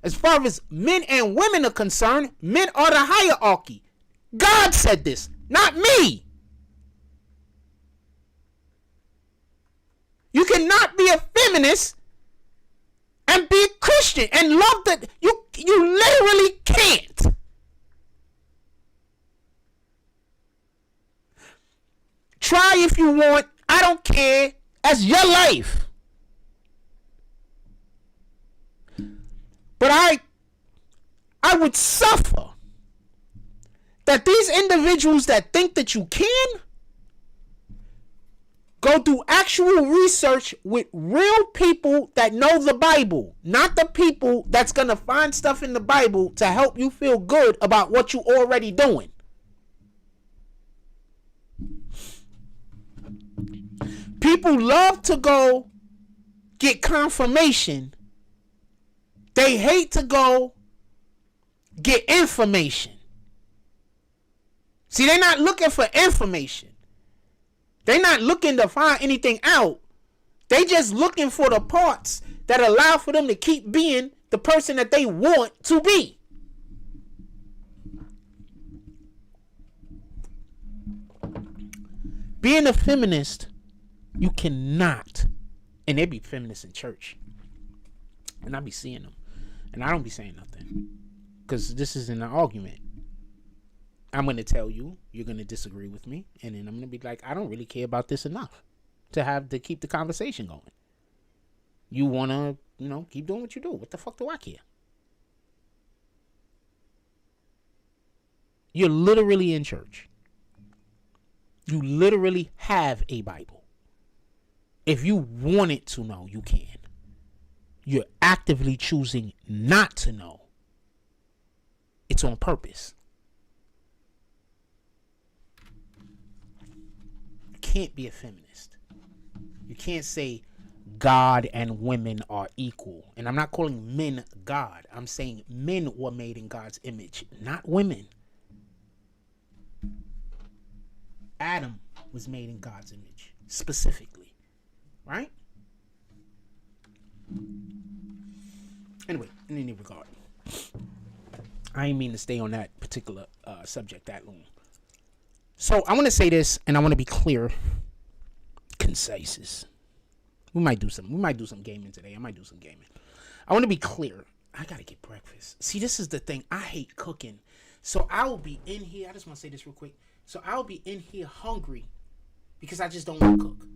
As far as men and women are concerned, men are the hierarchy. God said this, not me. You cannot be a feminist and be a Christian and love that. You literally can't. Try if you want. I don't care. That's your life. But I would suffer that these individuals that think that you can go do actual research with real people that know the Bible, not the people that's going to find stuff in the Bible to help you feel good about what you're already doing. People love to go get confirmation. They hate to go get information. See, they're not looking for information. They're not looking to find anything out. They just looking for the parts that allow for them to keep being the person that they want to be. Being a feminist, you cannot. And they be feminists in church. And I be seeing them. And I don't be saying nothing. Because this isn't an argument. I'm going to tell you, you're going to disagree with me. And then I'm going to be like, I don't really care about this enough to keep the conversation going. You want to, keep doing what you do. What the fuck do I care? You're literally in church. You literally have a Bible. If you wanted to know, you can. You're actively choosing not to know. It's on purpose. You can't be a feminist. You can't say God and women are equal. And I'm not calling men God. I'm saying men were made in God's image, not women. Adam was made in God's image, specifically. Right? Anyway, in any regard, I ain't mean to stay on that particular subject that long. So I want to say this, and I want to be clear, concise. We might do some gaming today. I might do some gaming. I want to be clear. I gotta get breakfast. See, this is the thing. I hate cooking, so I will be in here. I just want to say this real quick. So I'll be in here hungry because I just don't want to cook.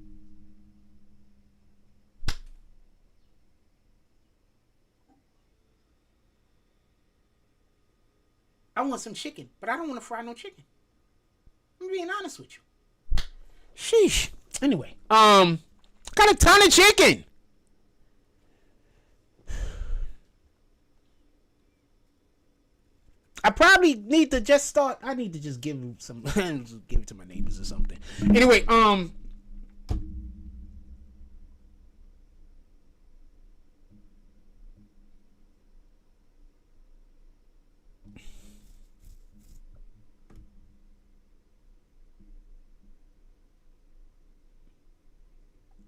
I want some chicken, but I don't want to fry no chicken. I'm being honest with you. Sheesh. Anyway, got a ton of chicken. I probably need to just start. I need to just give some, give it to my neighbors or something. Anyway,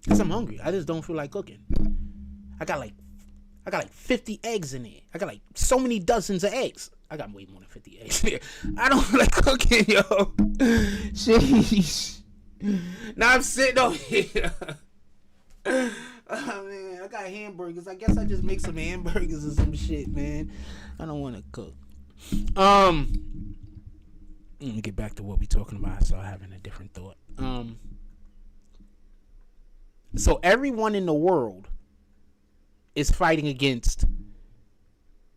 because I'm hungry. I just don't feel like cooking. I got like 50 eggs in there. I got like so many dozens of eggs. I got way more than 50 eggs here. I don't like cooking, yo. Sheesh. Now I'm sitting over here. Oh, man, I got hamburgers. I guess I just make some hamburgers or some shit, man. I don't want to cook. Let me get back to what we talking about. I started having a different thought. So everyone in the world is fighting against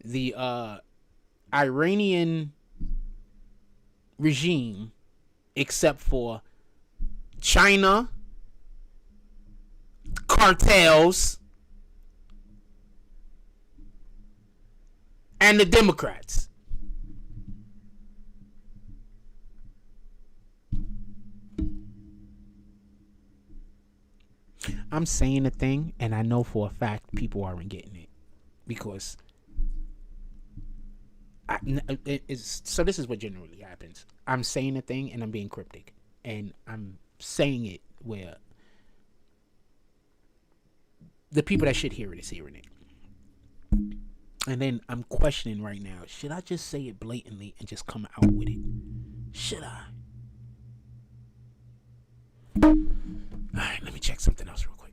the Iranian regime, except for China, cartels, and the Democrats. I'm saying a thing, and I know for a fact people aren't getting it because so this is what generally happens. I'm saying a thing, and I'm being cryptic, and I'm saying it where the people that should hear it is hearing it. And then I'm questioning right now, should I just say it blatantly and just come out with it? Should I? Alright, let me check something else real quick.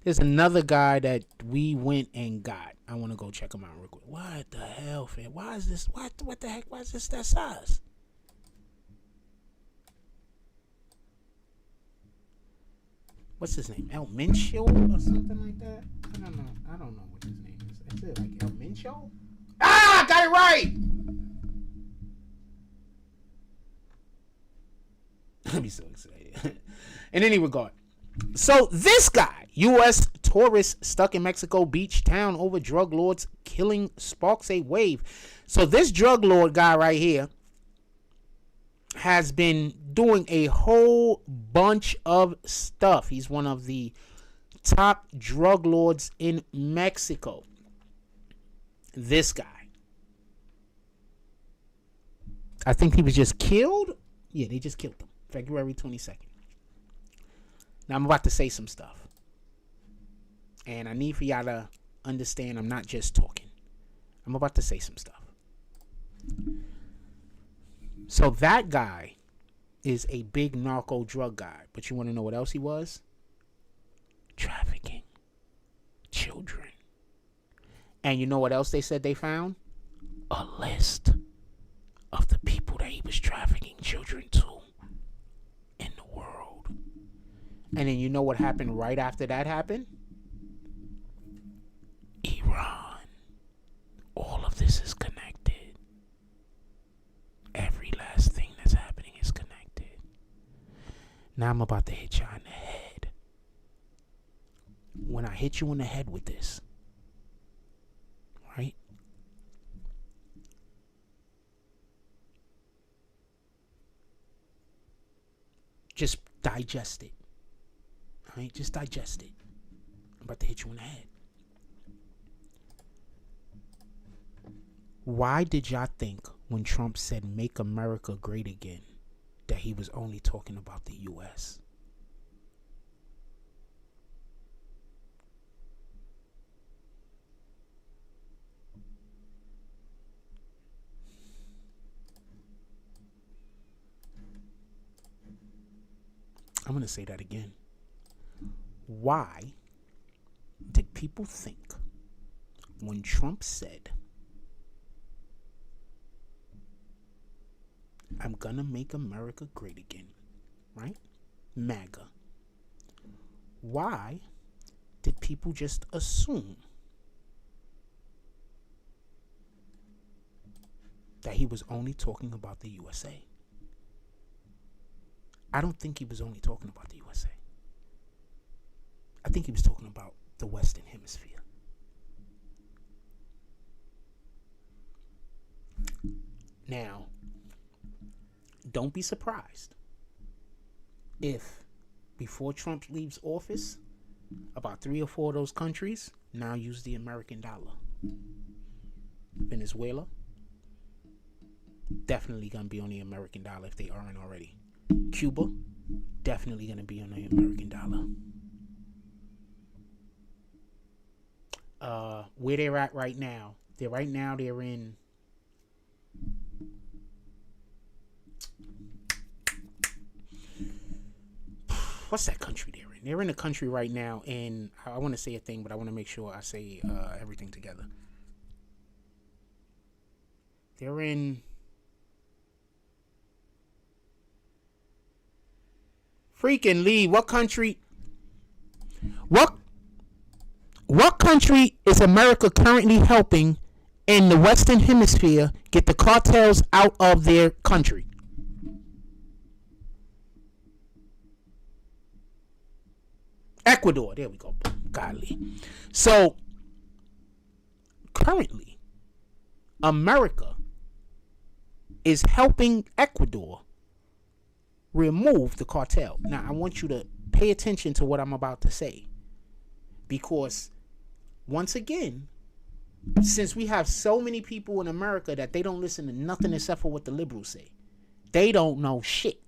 There's another guy that we went and got. I want to go check him out real quick. What the hell, fam? Why is this? What the heck? Why is this that size? What's his name? El Mincho or something like that? I don't know. I don't know what his name is. Is it like El Mincho? Ah, got it right! I'm so excited. In any regard. So this guy, U.S. tourist stuck in Mexico beach town over drug lords killing sparks a wave. So this drug lord guy right here has been doing a whole bunch of stuff. He's one of the top drug lords in Mexico. This guy. I think he was just killed. Yeah, they just killed him. February 22nd. Now I'm about to say some stuff. And I need for y'all to understand I'm not just talking. I'm about to say some stuff. So that guy is a big narco drug guy. But you want to know what else he was? Trafficking children. And you know what else they said they found? A list of the people that he was trafficking children to in the world. And then you know what happened right after that happened? Iran. All of this is connected. Every last thing that's happening is connected. Now I'm about to hit y'all in the head. When I hit you in the head with this, right? Just digest it. Alright? Just digest it. I'm about to hit you in the head. Why did y'all think when Trump said make America great again that he was only talking about the U.S.? I'm going to say that again. Why did people think when Trump said, I'm going to make America great again, right? MAGA. Why did people just assume that he was only talking about the USA? I don't think he was only talking about the USA. I think he was talking about the Western Hemisphere. Now, don't be surprised if before Trump leaves office, about 3 or 4 of those countries now use the American dollar. Venezuela, definitely going to be on the American dollar if they aren't already. Cuba, definitely going to be on the American dollar. where they're at right now. They're in what's that country they're in? They're in a country right now, and I want to say a thing, but I want to make sure I say everything together. They're in freaking Lee. What country? What country is America currently helping in the Western Hemisphere get the cartels out of their country? Ecuador. There we go. Godly. So currently, America is helping Ecuador remove the cartel. Now, I want you to pay attention to what I'm about to say, because once again, since we have so many people in America that they don't listen to nothing except for what the liberals say, they don't know shit.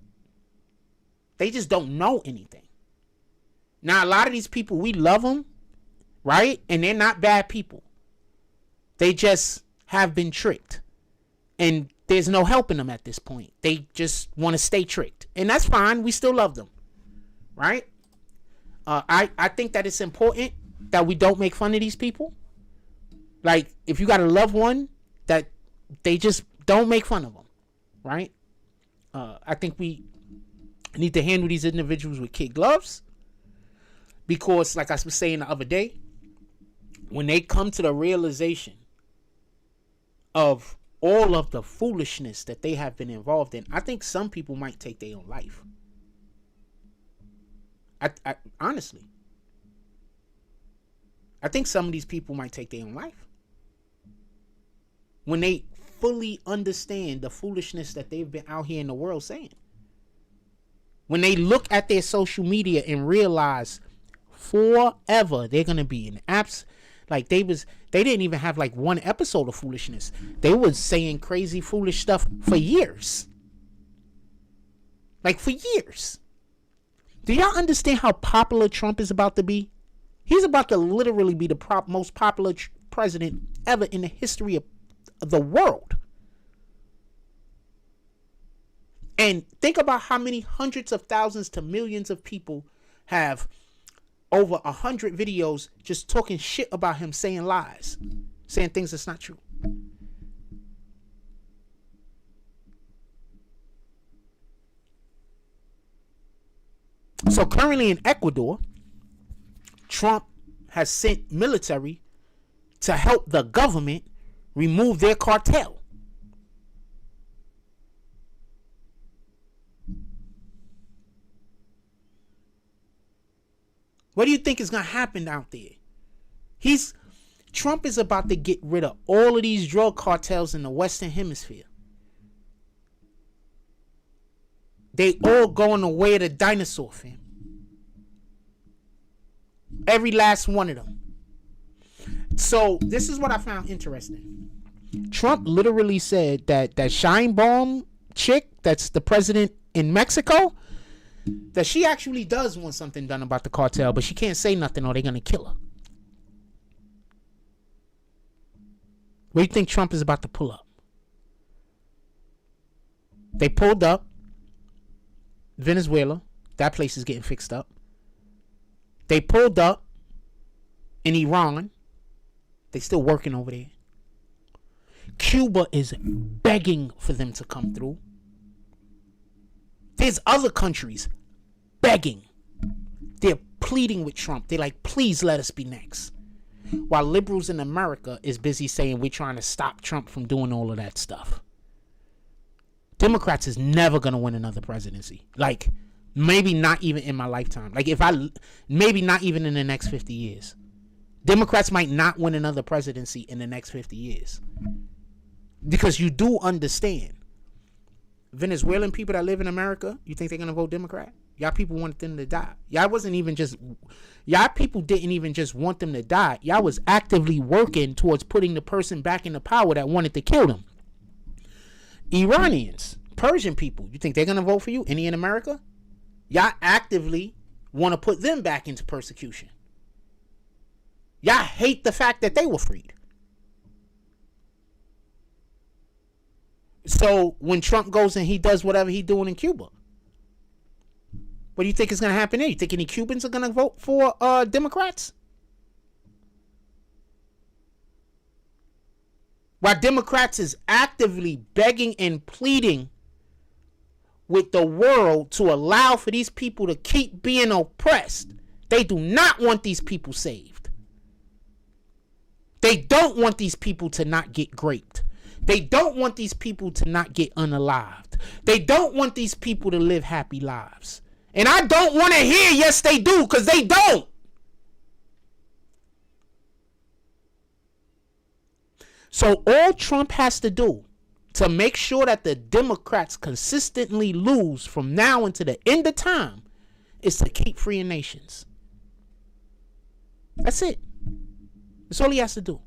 They just don't know anything. Now, a lot of these people, we love them, right? And they're not bad people. They just have been tricked. And there's no helping them at this point. They just want to stay tricked. And that's fine. We still love them, right? I think that it's important that we don't make fun of these people. Like, if you got a loved one, that they just don't make fun of them, right? I think we need to handle these individuals with kid gloves, because, like I was saying the other day, when they come to the realization of all of the foolishness that they have been involved in, I think some people might take their own life. I honestly, I think some of these people might take their own life when they fully understand the foolishness that they've been out here in the world saying. When they look at their social media and realize forever they're gonna be in apps. Like, they didn't even have like one episode of foolishness. They was saying crazy foolish stuff for years. Like, for years. Do y'all understand how popular Trump is about to be? He's about to literally be the most popular president ever in the history of the world. And think about how many hundreds of thousands to millions of people have over 100 videos just talking shit about him, saying lies, saying things that's not true. So currently in Ecuador, Trump has sent military to help the government remove their cartel. What do you think is going to happen out there? Trump is about to get rid of all of these drug cartels in the Western Hemisphere. They all going the way of the dinosaur, fam. Every last one of them. So this is what I found interesting. Trump literally said that Shine Bomb chick, that's the president in Mexico, that she actually does want something done about the cartel, but she can't say nothing or they're going to kill her. Where do you think Trump is about to pull up? They pulled up Venezuela. That place is getting fixed up. They pulled up in Iran. They still working over there. Cuba is begging for them to come through. There's other countries begging. They're pleading with Trump. They're like, please let us be next. While liberals in America is busy saying we're trying to stop Trump from doing all of that stuff. Democrats is never going to win another presidency. Like, maybe not even in my lifetime. Like, maybe not even in the next 50 years. Democrats might not win another presidency in the next 50 years. Because you do understand, Venezuelan people that live in America, you think they're going to vote Democrat? Y'all people wanted them to die. Y'all people didn't even just want them to die. Y'all was actively working towards putting the person back in the power that wanted to kill them. Iranians, Persian people, you think they're going to vote for you? Any in America? Y'all actively want to put them back into persecution. Y'all hate the fact that they were freed. So when Trump goes and he does whatever he's doing in Cuba, what do you think is going to happen there? You think any Cubans are going to vote for Democrats? While Democrats is actively begging and pleading with the world to allow for these people to keep being oppressed, they do not want these people saved. They don't want these people to not get raped. They don't want these people to not get unalived. They don't want these people to live happy lives. And I don't want to hear yes they do, because they don't. So all Trump has to do to make sure that the Democrats consistently lose from now until the end of time is to keep freeing nations. That's it. That's all he has to do.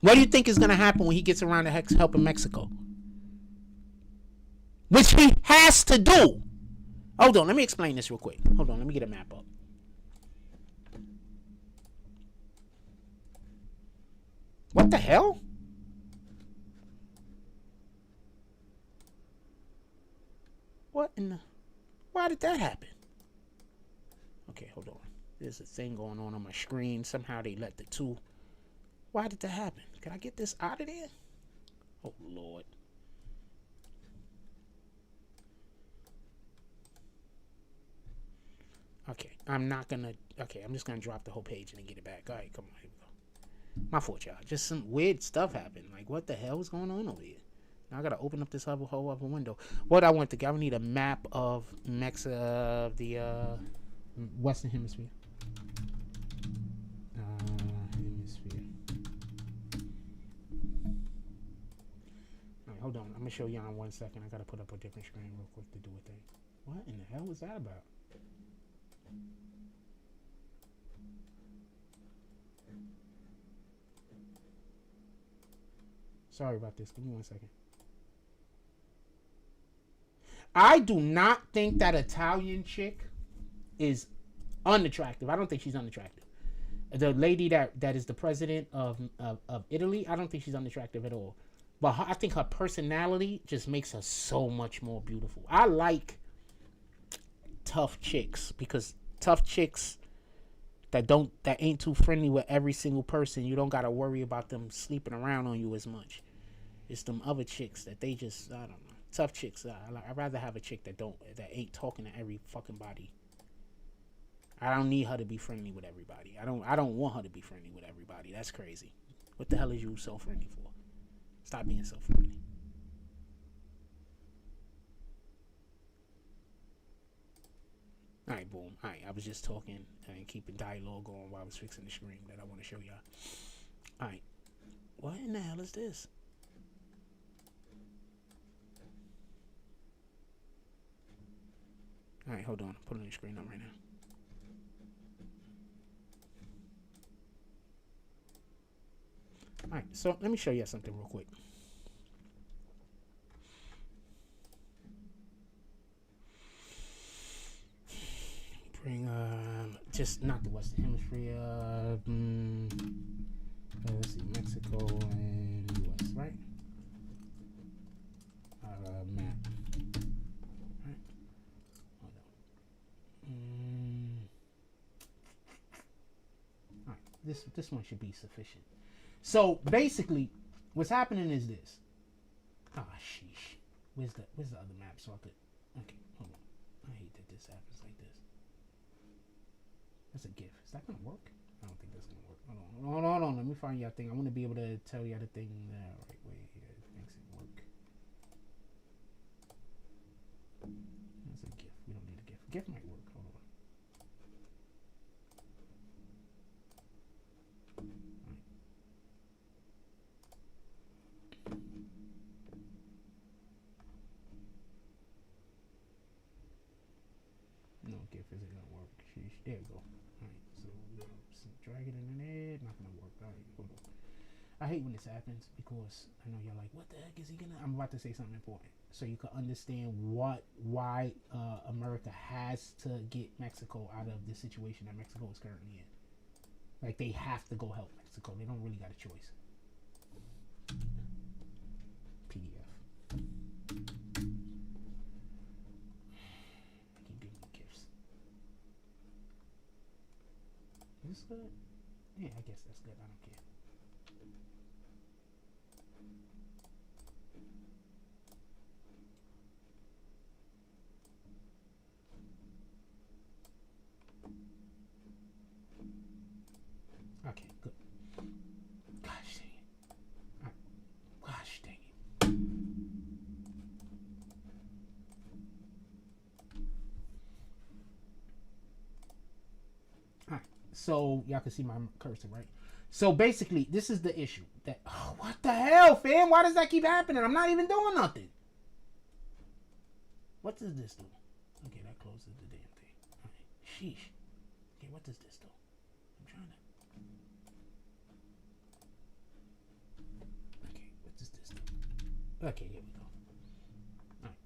What do you think is going to happen when he gets around to helping Mexico? Which he has to do. Hold on, let me explain this real quick. Hold on, let me get a map up. What the hell? What in the... Why did that happen? Okay, hold on. There's a thing going on my screen. Somehow they let the two... Why did that happen? Can I get this out of there? Oh, Lord. Okay, I'm not gonna... Okay, I'm just gonna drop the whole page and then get it back. All right, come on, here we go. My fault, y'all. Just some weird stuff happened. Like, what the hell is going on over here? Now I gotta open up this whole other window. What I want to get, I need a map of the Western Hemisphere. Hold on, I'm gonna show y'all in 1 second. I gotta put up a different screen real quick to do a thing. What in the hell was that about? Sorry about this. Give me 1 second. I do not think that Italian chick is unattractive. I don't think she's unattractive. The lady that is the president of Italy, I don't think she's unattractive at all. But I think her personality just makes her so much more beautiful. I like tough chicks, because tough chicks that ain't too friendly with every single person, you don't gotta worry about them sleeping around on you as much. It's them other chicks that they just, I don't know. Tough chicks. I'd rather have a chick that ain't talking to every fucking body. I don't need her to be friendly with everybody. I don't want her to be friendly with everybody. That's crazy. What the hell is you so friendly for? Stop being so friendly. Alright, boom. Alright, I was just talking and keeping dialogue going while I was fixing the screen that I want to show y'all. Alright. What in the hell is this? Alright, hold on. I'm putting the screen up right now. Alright, so let me show you something real quick. Bring just not the Western Hemisphere. Let's see, Mexico and US, right? Map. Right. Hold on. Alright, this one should be sufficient. So basically, what's happening is this. Ah, sheesh. Where's the other map? So I could. Okay, hold on. I hate that this happens like this. That's a GIF. Is that gonna work? I don't think that's gonna work. Hold on. Let me find y'all thing. I want to be able to tell y'all the thing the right way here. It makes it work. That's a GIF. We don't need a GIF. GIF might work. Hold on. No GIF isn't gonna work. Sheesh. There we go. Alright, so drag it in there. Not gonna work. Alright, hold on. I hate when this happens because I know y'all like, what the heck is he gonna? I'm about to say something important, so you can understand why America has to get Mexico out of the situation that Mexico is currently in. Like they have to go help Mexico. They don't really got a choice. PDF. Keep giving me gifts. Is this good? Yeah, I guess that's good. I don't care. Okay, good. Gosh dang it. Gosh dang it. Alright, so y'all can see my cursor, right? So basically, this is the issue. That what the hell, fam? Why does that keep happening? I'm not even doing nothing. What does this do? Okay, that closes the damn thing. Alright. Sheesh. Okay, what does this do? I'm trying to. Okay, what does this do? Okay, here we go. Alright.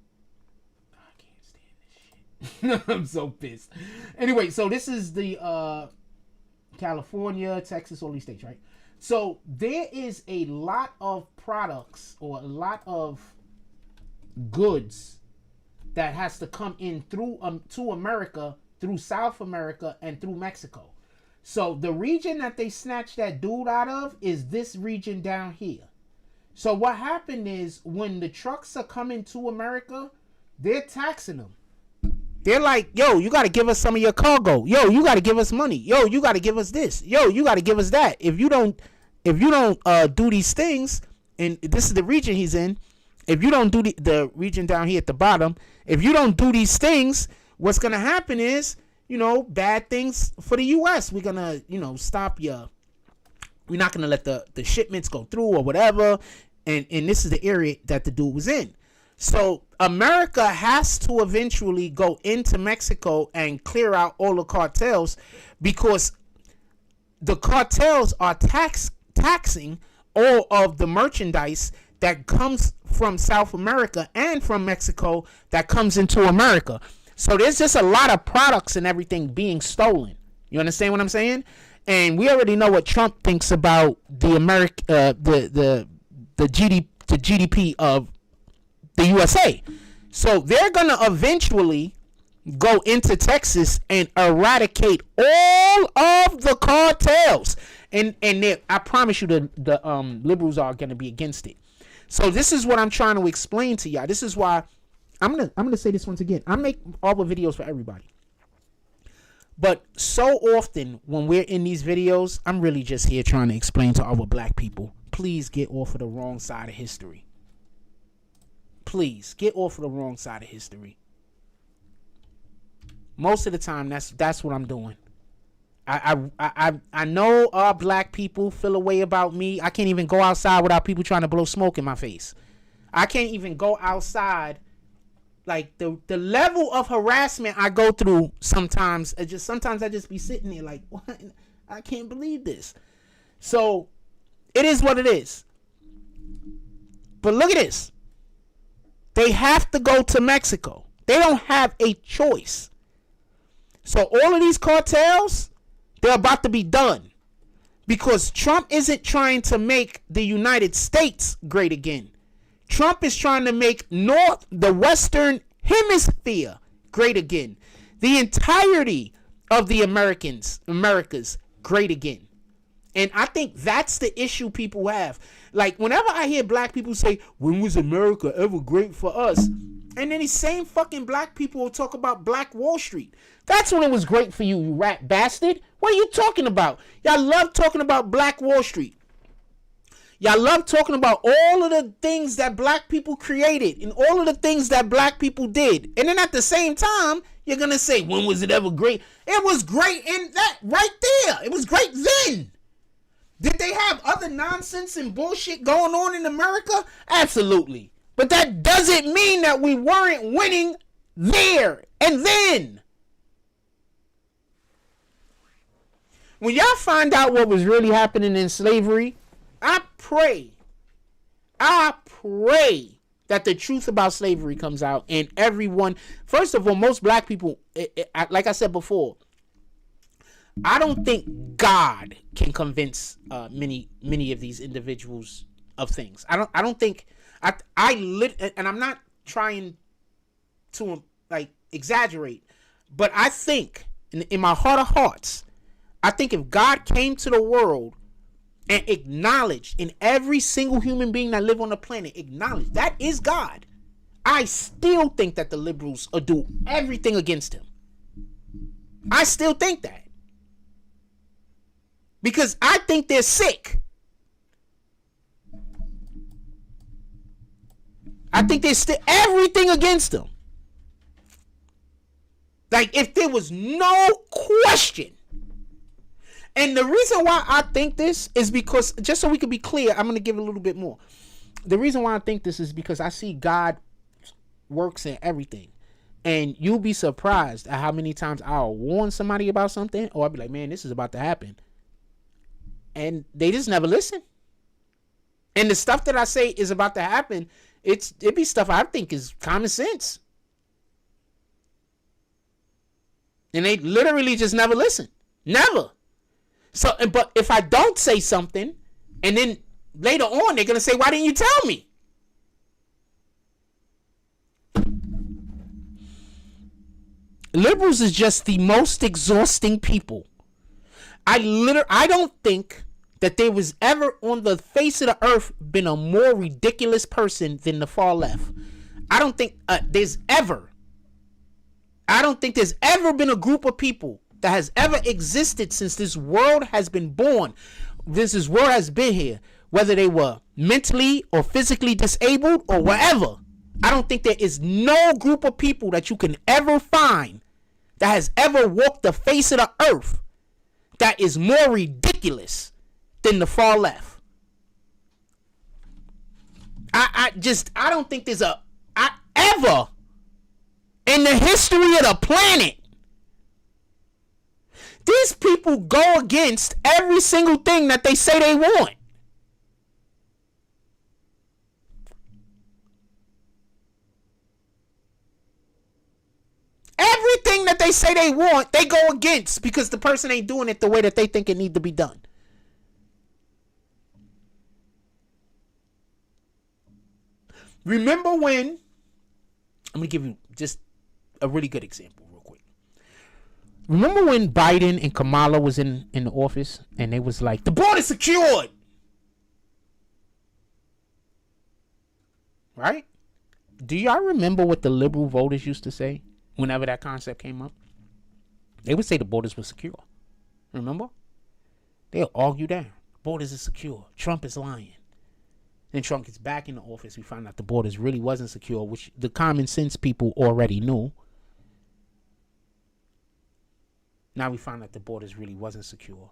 I can't stand this shit. I'm so pissed. Anyway, so this is the California, Texas, all these states, right? So there is a lot of products or a lot of goods that has to come in through to America, through South America, and through Mexico. So the region that they snatched that dude out of is this region down here. So what happened is when the trucks are coming to America, they're taxing them. They're like, yo, you got to give us some of your cargo. Yo, you got to give us money. Yo, you got to give us this. Yo, you got to give us that. If you don't do these things, and this is the region he's in, if you don't do the region down here at the bottom, if you don't do these things, what's going to happen is, bad things for the U.S. We're going to, stop your, we're not going to let the shipments go through or whatever. And this is the area that the dude was in. So America has to eventually go into Mexico and clear out all the cartels, because the cartels are taxing all of the merchandise that comes from South America and from Mexico that comes into America. So there's just a lot of products and everything being stolen. You understand what I'm saying? And we already know what Trump thinks about the GDP of the USA. So they're going to eventually go into Texas and eradicate all of the cartels. And I promise you the liberals are going to be against it. So this is what I'm trying to explain to y'all. This is why I'm going to say this once again. I make all the videos for everybody. But so often when we're in these videos, I'm really just here trying to explain to our black people, please get off of the wrong side of history. Please get off of the wrong side of history. Most of the time, that's what I'm doing. I know our black people feel a way about me. I can't even go outside without people trying to blow smoke in my face. I can't even go outside. Like the level of harassment I go through sometimes I just be sitting there like, what? I can't believe this. So it is what it is. But look at this. They have to go to Mexico. They don't have a choice. So all of these cartels, they're about to be done. Because Trump isn't trying to make the United States great again. Trump is trying to make the Western Hemisphere great again. The entirety of the Americas great again. And I think that's the issue people have. Like, whenever I hear black people say, when was America ever great for us? And then these same fucking black people will talk about Black Wall Street. That's when it was great for you, you rat bastard. What are you talking about? Y'all love talking about Black Wall Street. Y'all love talking about all of the things that black people created and all of the things that black people did. And then at the same time, you're going to say, when was it ever great? It was great in that right there. It was great then. Did they have other nonsense and bullshit going on in America? Absolutely. But that doesn't mean that we weren't winning there and then. When y'all find out what was really happening in slavery, I pray that the truth about slavery comes out and everyone, first of all, most black people, like I said before, I don't think God can convince many of these individuals of things. I don't think and I'm not trying to like exaggerate, but I think in my heart of hearts, I think if God came to the world and acknowledged in every single human being that live on the planet, acknowledged that is God, I still think that the liberals will do everything against him. I still think that. Because I think they're sick. I think there's still everything against them. Like, if there was no question. And the reason why I think this is because, just so we can be clear, I'm going to give a little bit more. The reason why I think this is because I see God works in everything. And you'll be surprised at how many times I'll warn somebody about something, or I'll be like, man, this is about to happen. And they just never listen. And the stuff that I say is about to happen, it be stuff I think is common sense. And they literally just never listen. Never. So, but if I don't say something, and then later on they're going to say, why didn't you tell me? Liberals is just the most exhausting people. I don't think that there was ever on the face of the earth been a more ridiculous person than the far left. I don't think there's ever been a group of people that has ever existed since this world has been born. This world has been here, whether they were mentally or physically disabled or whatever. I don't think there is no group of people that you can ever find that has ever walked the face of the earth that is more ridiculous than the far left. I don't think there's ever in the history of the planet. These people go against every single thing that they say they want. Everything that they say they want, they go against because the person ain't doing it the way that they think it need to be done. Remember when, I'm going to give you just a really good example real quick. Remember when Biden and Kamala was in the office and they was like, the border's secured. Right? Do y'all remember what the liberal voters used to say whenever that concept came up? They would say the borders were secure. Remember? They'll argue down. Borders are secure. Trump is lying. Then Trump gets back in the office. We found out the borders really wasn't secure, which the common sense people already knew. Now we found out the borders really wasn't secure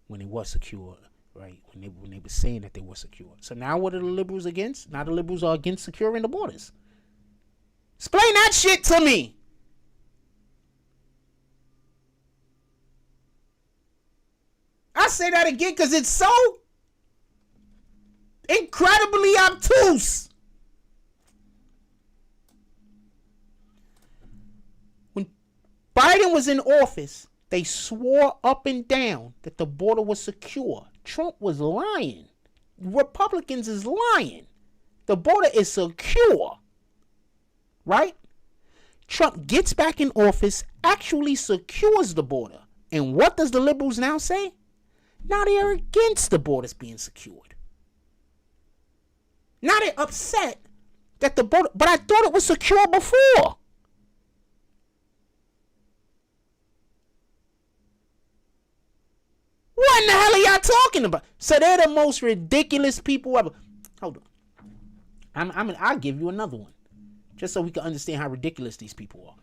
when it was secure, right? When they were saying that they were secure. So now what are the liberals against? Now the liberals are against securing the borders. Explain that shit to me. I say that again because it's so incredibly obtuse. When Biden was in office, they swore up and down that the border was secure. Trump was lying. Republicans is lying. The border is secure. Right? Trump gets back in office, actually secures the border. And what does the liberals now say? Now they are against the borders being secured. Now they're upset that the border, but I thought it was secure before. What in the hell are y'all talking about? So they're the most ridiculous people ever. Hold on. I'll give you another one. Just so we can understand how ridiculous these people are.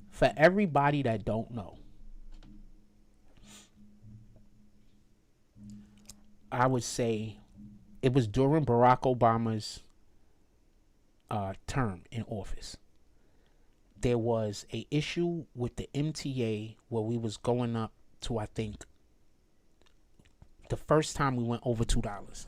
For everybody that don't know, I would say it was during Barack Obama's term in office. There was a issue with the MTA where we was going up to, I think, the first time we went over $2.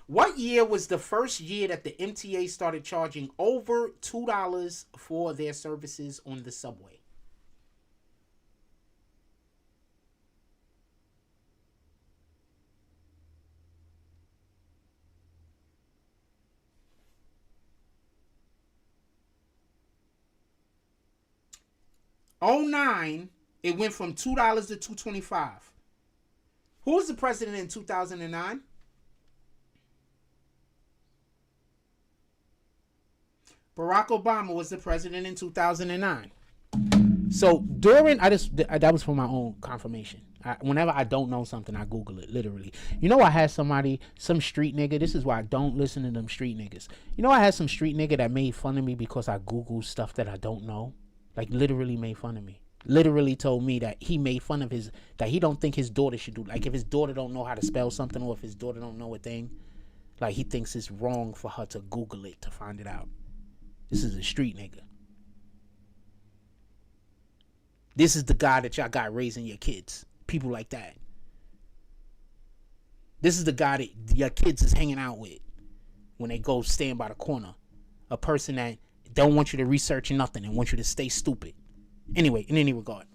What year was the first year that the MTA started charging over $2 for their services on the subway? '09, it went from $2 to $2.25. Who was the president in 2009? Barack Obama was the president in 2009. So that was for my own confirmation. Whenever I don't know something, I Google it, literally. You know, I had some street nigga. This is why I don't listen to them street niggas. You know, I had some street nigga that made fun of me because I Googled stuff that I don't know. Like, literally made fun of me. Literally told me that he made fun of that he don't think his daughter should do. Like, if his daughter don't know how to spell something, or if his daughter don't know a thing, like, he thinks it's wrong for her to Google it to find it out. This is a street nigga. This is the guy that y'all got raising your kids. People like that. This is the guy that your kids is hanging out with when they go stand by the corner. A person that don't want you to research nothing and want you to stay stupid. Anyway, in any regard.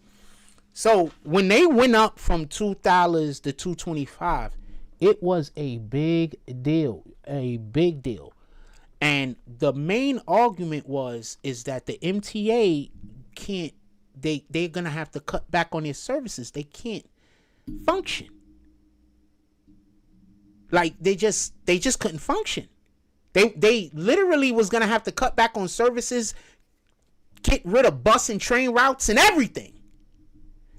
So when they went up from $2 to $2.25, it was a big deal. A big deal. And the main argument is that the MTA can't, they're gonna have to cut back on their services. They can't function. Like they just couldn't function. They literally was gonna have to cut back on services, get rid of bus and train routes and everything.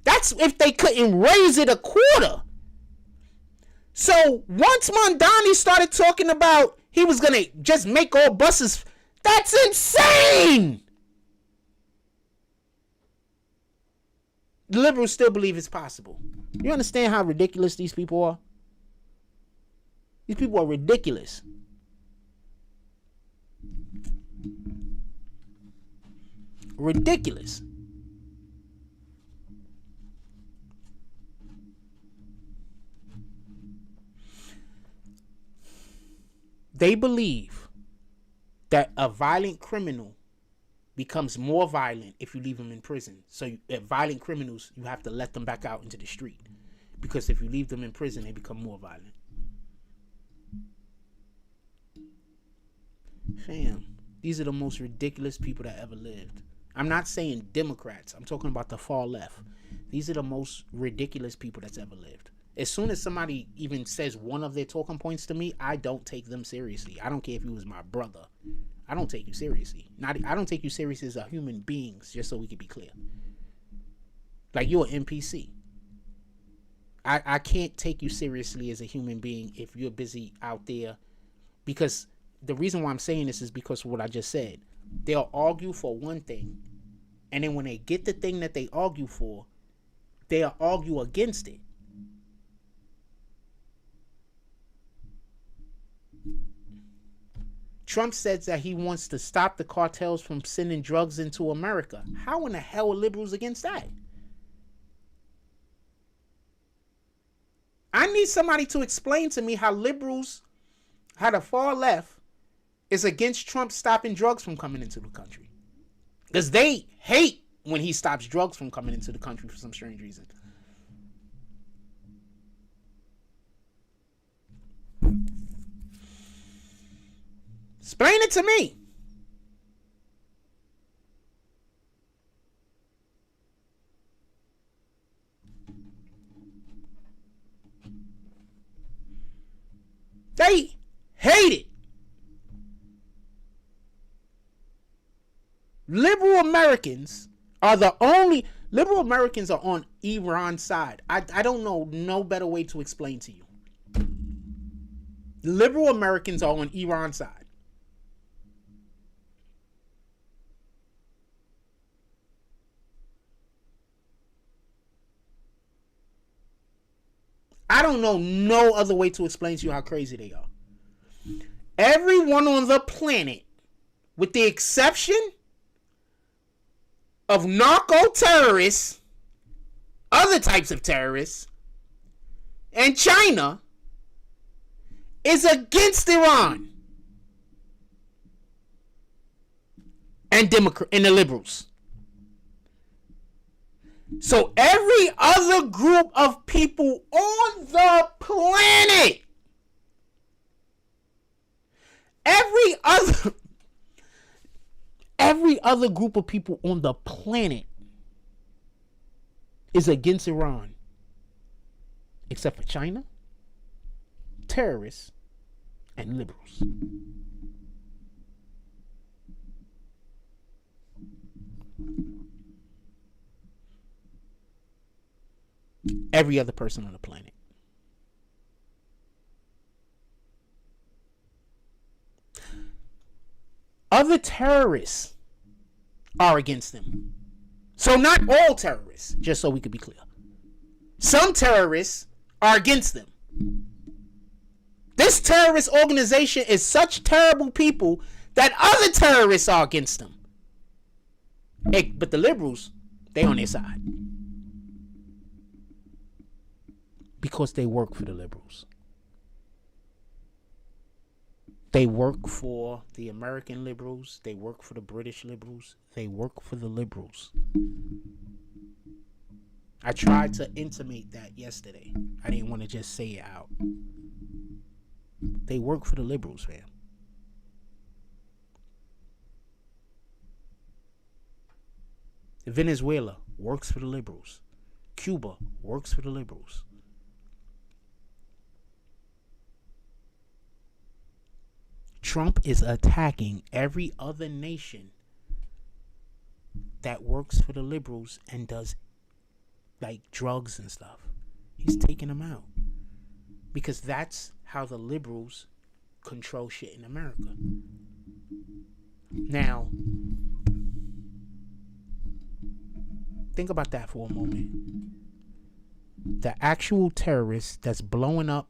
That's if they couldn't raise it a quarter. So once Mondani started talking about he was gonna just make all buses, that's insane. The liberals still believe it's possible. You understand how ridiculous these people are? These people are ridiculous. Ridiculous. They believe that a violent criminal becomes more violent if you leave them in prison. So violent criminals, you have to let them back out into the street. Because if you leave them in prison, they become more violent. Fam, these are the most ridiculous people that ever lived. I'm not saying Democrats. I'm talking about the far left. These are the most ridiculous people that's ever lived. As soon as somebody even says one of their talking points to me, I don't take them seriously. I don't care if he was my brother. I don't take you seriously. I don't take you seriously as a human being, just so we can be clear. Like, you're an NPC. I can't take you seriously as a human being if you're busy out there. Because the reason why I'm saying this is because of what I just said. They'll argue for one thing, and then when they get the thing that they argue for, they'll argue against it. Trump says that he wants to stop the cartels from sending drugs into America. How in the hell are liberals against that? I need somebody to explain to me how the far left is against Trump stopping drugs from coming into the country. Because they hate when he stops drugs from coming into the country for some strange reason. Explain it to me. They hate it. Liberal Americans are on Iran's side. I don't know no better way to explain to you. Liberal Americans are on Iran's side. I don't know no other way to explain to you how crazy they are. Everyone on the planet, with the exception of narco-terrorists, other types of terrorists, and China, is against Iran and the liberals. So every other group of people on the planet, every other group of people on the planet is against Iran, except for China, terrorists, and liberals. Every other person on the planet. Other terrorists are against them. So not all terrorists, just so we could be clear. Some terrorists are against them. This terrorist organization is such terrible people that other terrorists are against them. But the liberals, they on their side. Because they work for the liberals. They work for the American liberals. They work for the British liberals. They work for the liberals. I tried to intimate that yesterday. I didn't want to just say it out. They work for the liberals, man. Venezuela works for the liberals. Cuba works for the liberals. Trump is attacking every other nation that works for the liberals and does like drugs and stuff. He's taking them out because that's how the liberals control shit in America. Now, think about that for a moment. The actual terrorists that's blowing up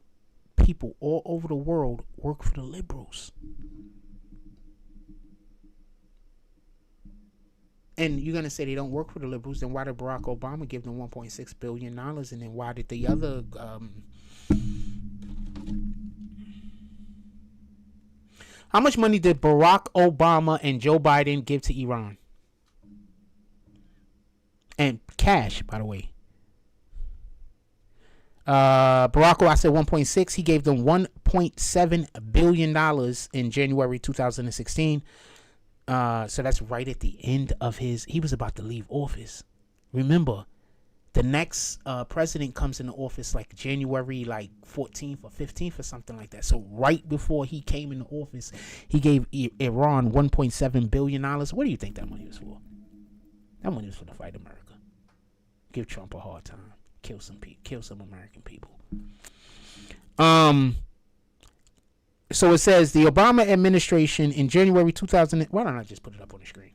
people all over the world work for the liberals. And you're going to say they don't work for the liberals, then why did Barack Obama give them $1.6 billion? And then why did the other... how much money did Barack Obama and Joe Biden give to Iran? And cash, by the way. Barack Obama, I said 1.6. He gave them $1.7 billion in January 2016. So that's right at the end of he was about to leave office. Remember, the next president comes into office like January 14th or 15th or something like that. So right before he came into office, he gave Iran $1.7 billion. What do you think that money was for? That money was for the fight America. Give Trump a hard time. Kill some American people. So it says the Obama administration in January 2000. Why don't I just put it up on the screen?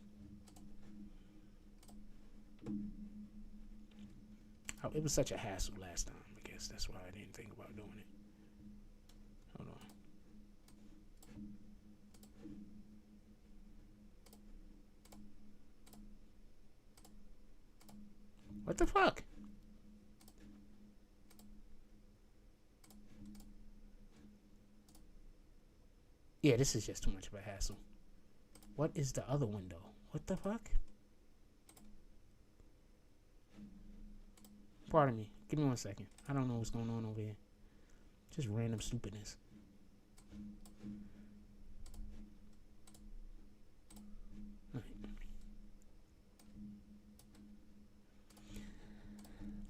Oh, it was such a hassle last time. I guess that's why I didn't think about doing it. Hold on. What the fuck? Yeah, this is just too much of a hassle. What is the other window? What the fuck? Pardon me. Give me 1 second. I don't know what's going on over here. Just random stupidness. All right.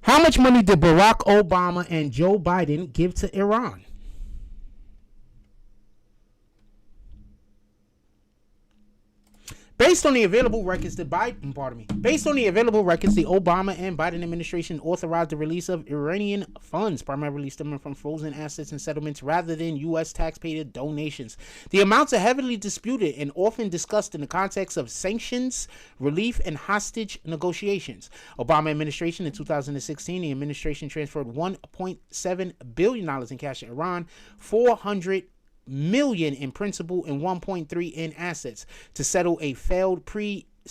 How much money did Barack Obama and Joe Biden give to Iran? Based on the available records, the Obama and Biden administration authorized the release of Iranian funds, primarily stemming from frozen assets and settlements rather than U.S. taxpayer donations. The amounts are heavily disputed and often discussed in the context of sanctions, relief, and hostage negotiations. Obama administration in 2016, the administration transferred $1.7 billion in cash to Iran, $400 million in principal and 1.3 in assets to settle a failed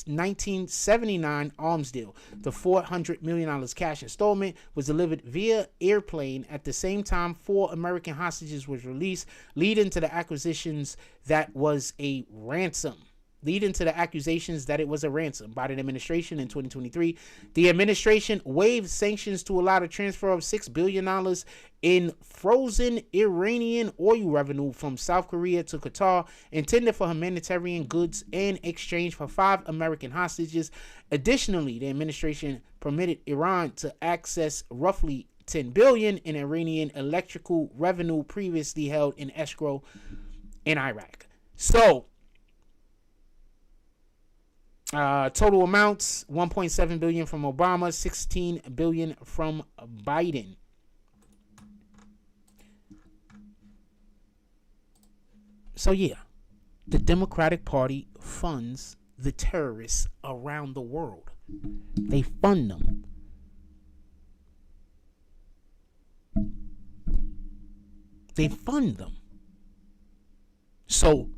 1979 arms deal. The $400 million cash installment was delivered via airplane. At the same time, 4 American hostages was released, leading to the accusations that it was a ransom. Biden administration in 2023, the administration waived sanctions to allow the transfer of $6 billion in frozen Iranian oil revenue from South Korea to Qatar, intended for humanitarian goods in exchange for 5 American hostages. Additionally, the administration permitted Iran to access roughly $10 billion in Iranian electrical revenue previously held in escrow in Iraq. So, total amounts: $1.7 billion from Obama, $16 billion from Biden. So yeah, the Democratic Party funds the terrorists around the world. They fund them. They fund them. So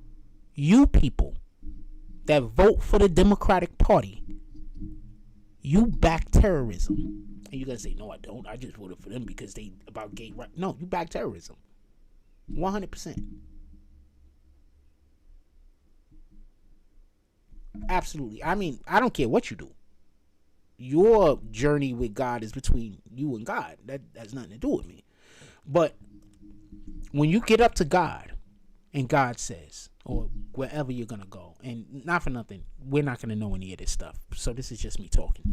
you people that vote for the Democratic Party, you back terrorism. And you're going to say, no, I don't. I just voted for them because they about gay rights. No, you back terrorism. 100%. Absolutely. I mean, I don't care what you do. Your journey with God is between you and God. That has nothing to do with me. But when you get up to God and God says, or wherever you're going to go, and not for nothing, we're not going to know any of this stuff. So this is just me talking.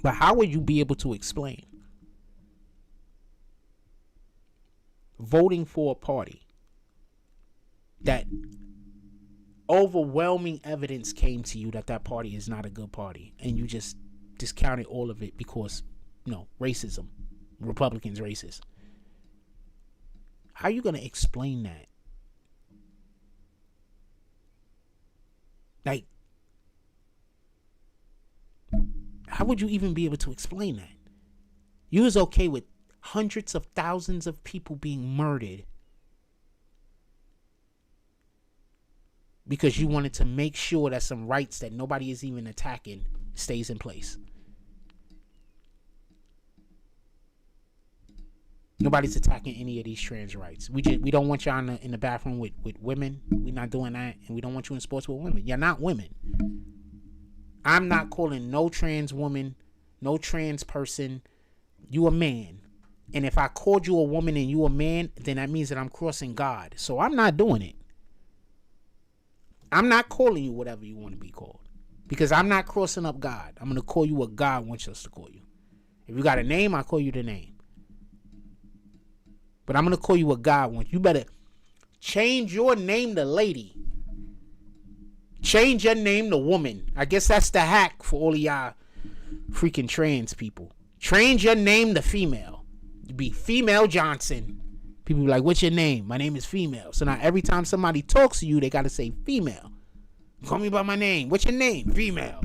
But how would you be able to explain voting for a party that overwhelming evidence came to you that party is not a good party, and you just discounted all of it because, racism, Republicans racist? How are you going to explain that? Like, how would you even be able to explain that? You was okay with hundreds of thousands of people being murdered because you wanted to make sure that some rights that nobody is even attacking stays in place. Nobody's attacking any of these trans rights. We don't want y'all in the bathroom with women. We're not doing that. And we don't want you in sports with women. You're not women. I'm not calling no trans woman, no trans person, you a man. And if I called you a woman and you a man, then that means that I'm crossing God. So I'm not doing it. I'm not calling you whatever you want to be called, because I'm not crossing up God. I'm going to call you what God wants us to call you. If you got a name, I'll call you the name. But I'm going to call you what God wants. You better change your name to lady. Change your name to woman. I guess that's the hack for all of y'all freaking trans people. Change your name to female. You be Female Johnson. People be like, what's your name? My name is Female. So now every time somebody talks to you, they got to say female. Call me by my name. What's your name? Female.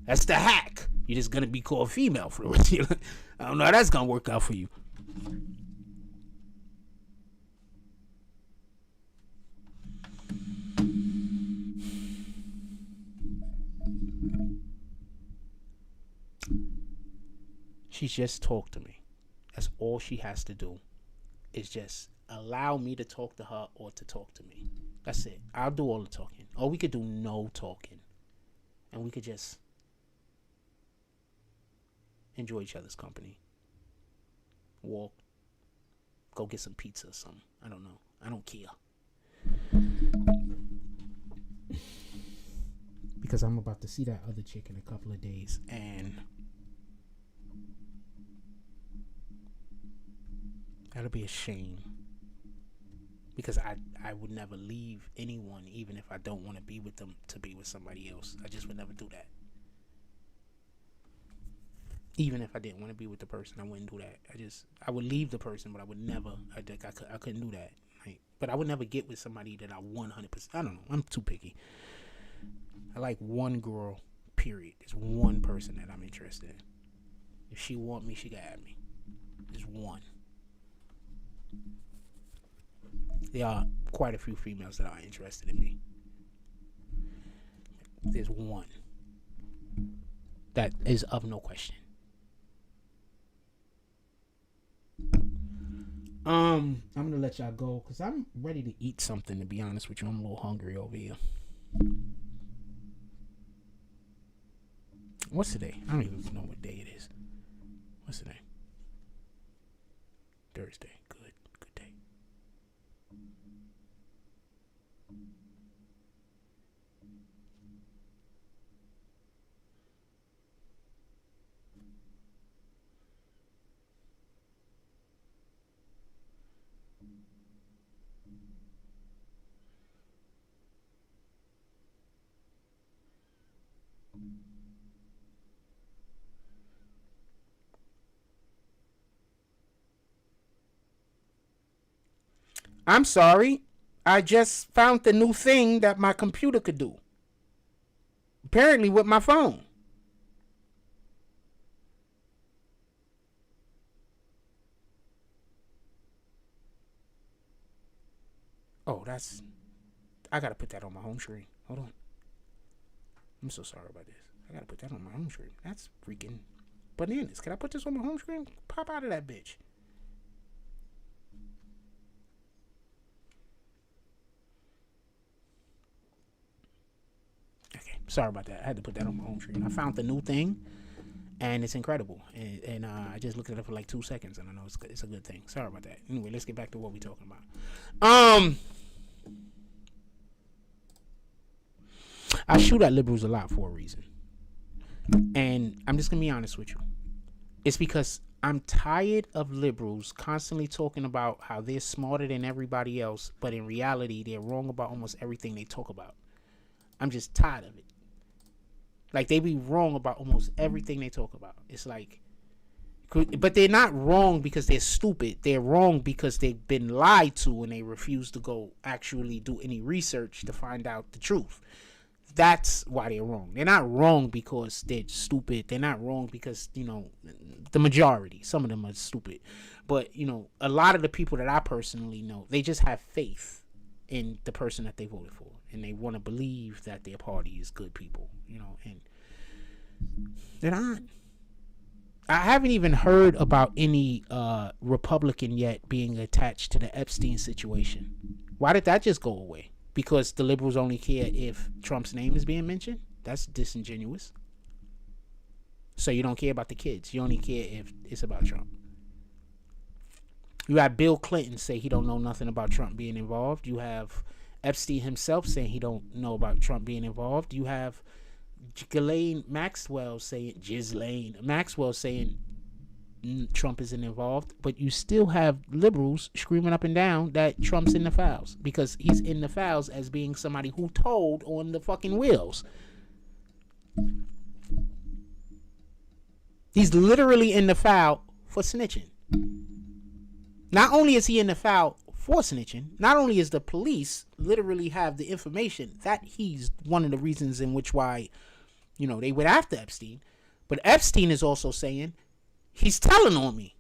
That's the hack. You're just going to be called female for the rest of your life. I don't know how that's going to work out for you. She just talked to me. That's all she has to do, is just allow me to talk to her or to talk to me. That's it. I'll do all the talking. Or we could do no talking. And we could just enjoy each other's company. Walk. Go get some pizza or something. I don't know. I don't care. Because I'm about to see that other chick in a couple of days. And that'll be a shame. Because I would never leave anyone, even if I don't want to be with them, to be with somebody else. I just would never do that. Even if I didn't want to be with the person, I wouldn't do that. I would leave the person, but I would never. I couldn't do that. But I would never get with somebody that I 100%. I don't know. I'm too picky. I like one girl, period. There's one person that I'm interested in. If she want me, she can have me. There's one. There are quite a few females that are interested in me. There's one. That is of no question. I'm gonna let y'all go because I'm ready to eat something. To be honest with you, I'm a little hungry over here. What's today? I don't even know what day it is. What's today? Thursday. Good day. I'm sorry. I just found the new thing that my computer could do. Apparently with my phone. Oh, I gotta put that on my home screen. Hold on. I'm so sorry about this. I gotta put that on my home screen. That's freaking bananas. Can I put this on my home screen? Pop out of that bitch. Okay, sorry about that. I had to put that on my home screen. I found the new thing, and it's incredible. And I just looked at it for like 2 seconds, and I know it's a good thing. Sorry about that. Anyway, let's get back to what we're talking about. I shoot at liberals a lot for a reason. And I'm just going to be honest with you. It's because I'm tired of liberals constantly talking about how they're smarter than everybody else, but in reality, they're wrong about almost everything they talk about. I'm just tired of it. Like, they be wrong about almost everything they talk about. It's like, but they're not wrong because they're stupid. They're wrong because they've been lied to and they refuse to go actually do any research to find out the truth. That's why they're wrong. They're not wrong because they're stupid. They're not wrong because, the majority, some of them are stupid. But, a lot of the people that I personally know, they just have faith in the person that they voted for. And they want to believe that their party is good people, and they're not. I haven't even heard about any Republican yet being attached to the Epstein situation. Why did that just go away? Because the liberals only care if Trump's name is being mentioned? That's disingenuous. So you don't care about the kids. You only care if it's about Trump. You have Bill Clinton say he don't know nothing about Trump being involved. You have Epstein himself saying he don't know about Trump being involved. You have Ghislaine Maxwell saying Trump isn't involved, but you still have liberals screaming up and down that Trump's in the files because he's in the files as being somebody who told on the fucking wheels. He's literally in the file for snitching. Not only is he in the file for snitching, not only is the police literally have the information that he's one of the reasons in which why, they went after Epstein, but Epstein is also saying he's telling on me.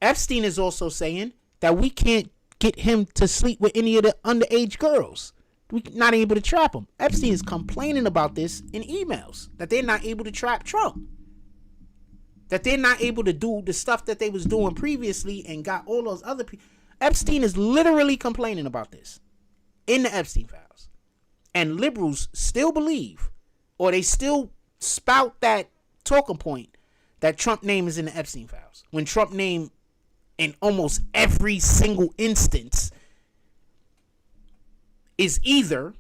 Epstein is also saying that we can't get him to sleep with any of the underage girls. We're not able to trap him. Epstein is complaining about this in emails, that they're not able to trap Trump. That they're not able to do the stuff that they was doing previously and got all those other people. Epstein is literally complaining about this in the Epstein files. And liberals still believe, or they still spout that talking point, that Trump name is in the Epstein files. When Trump name in almost every single instance is either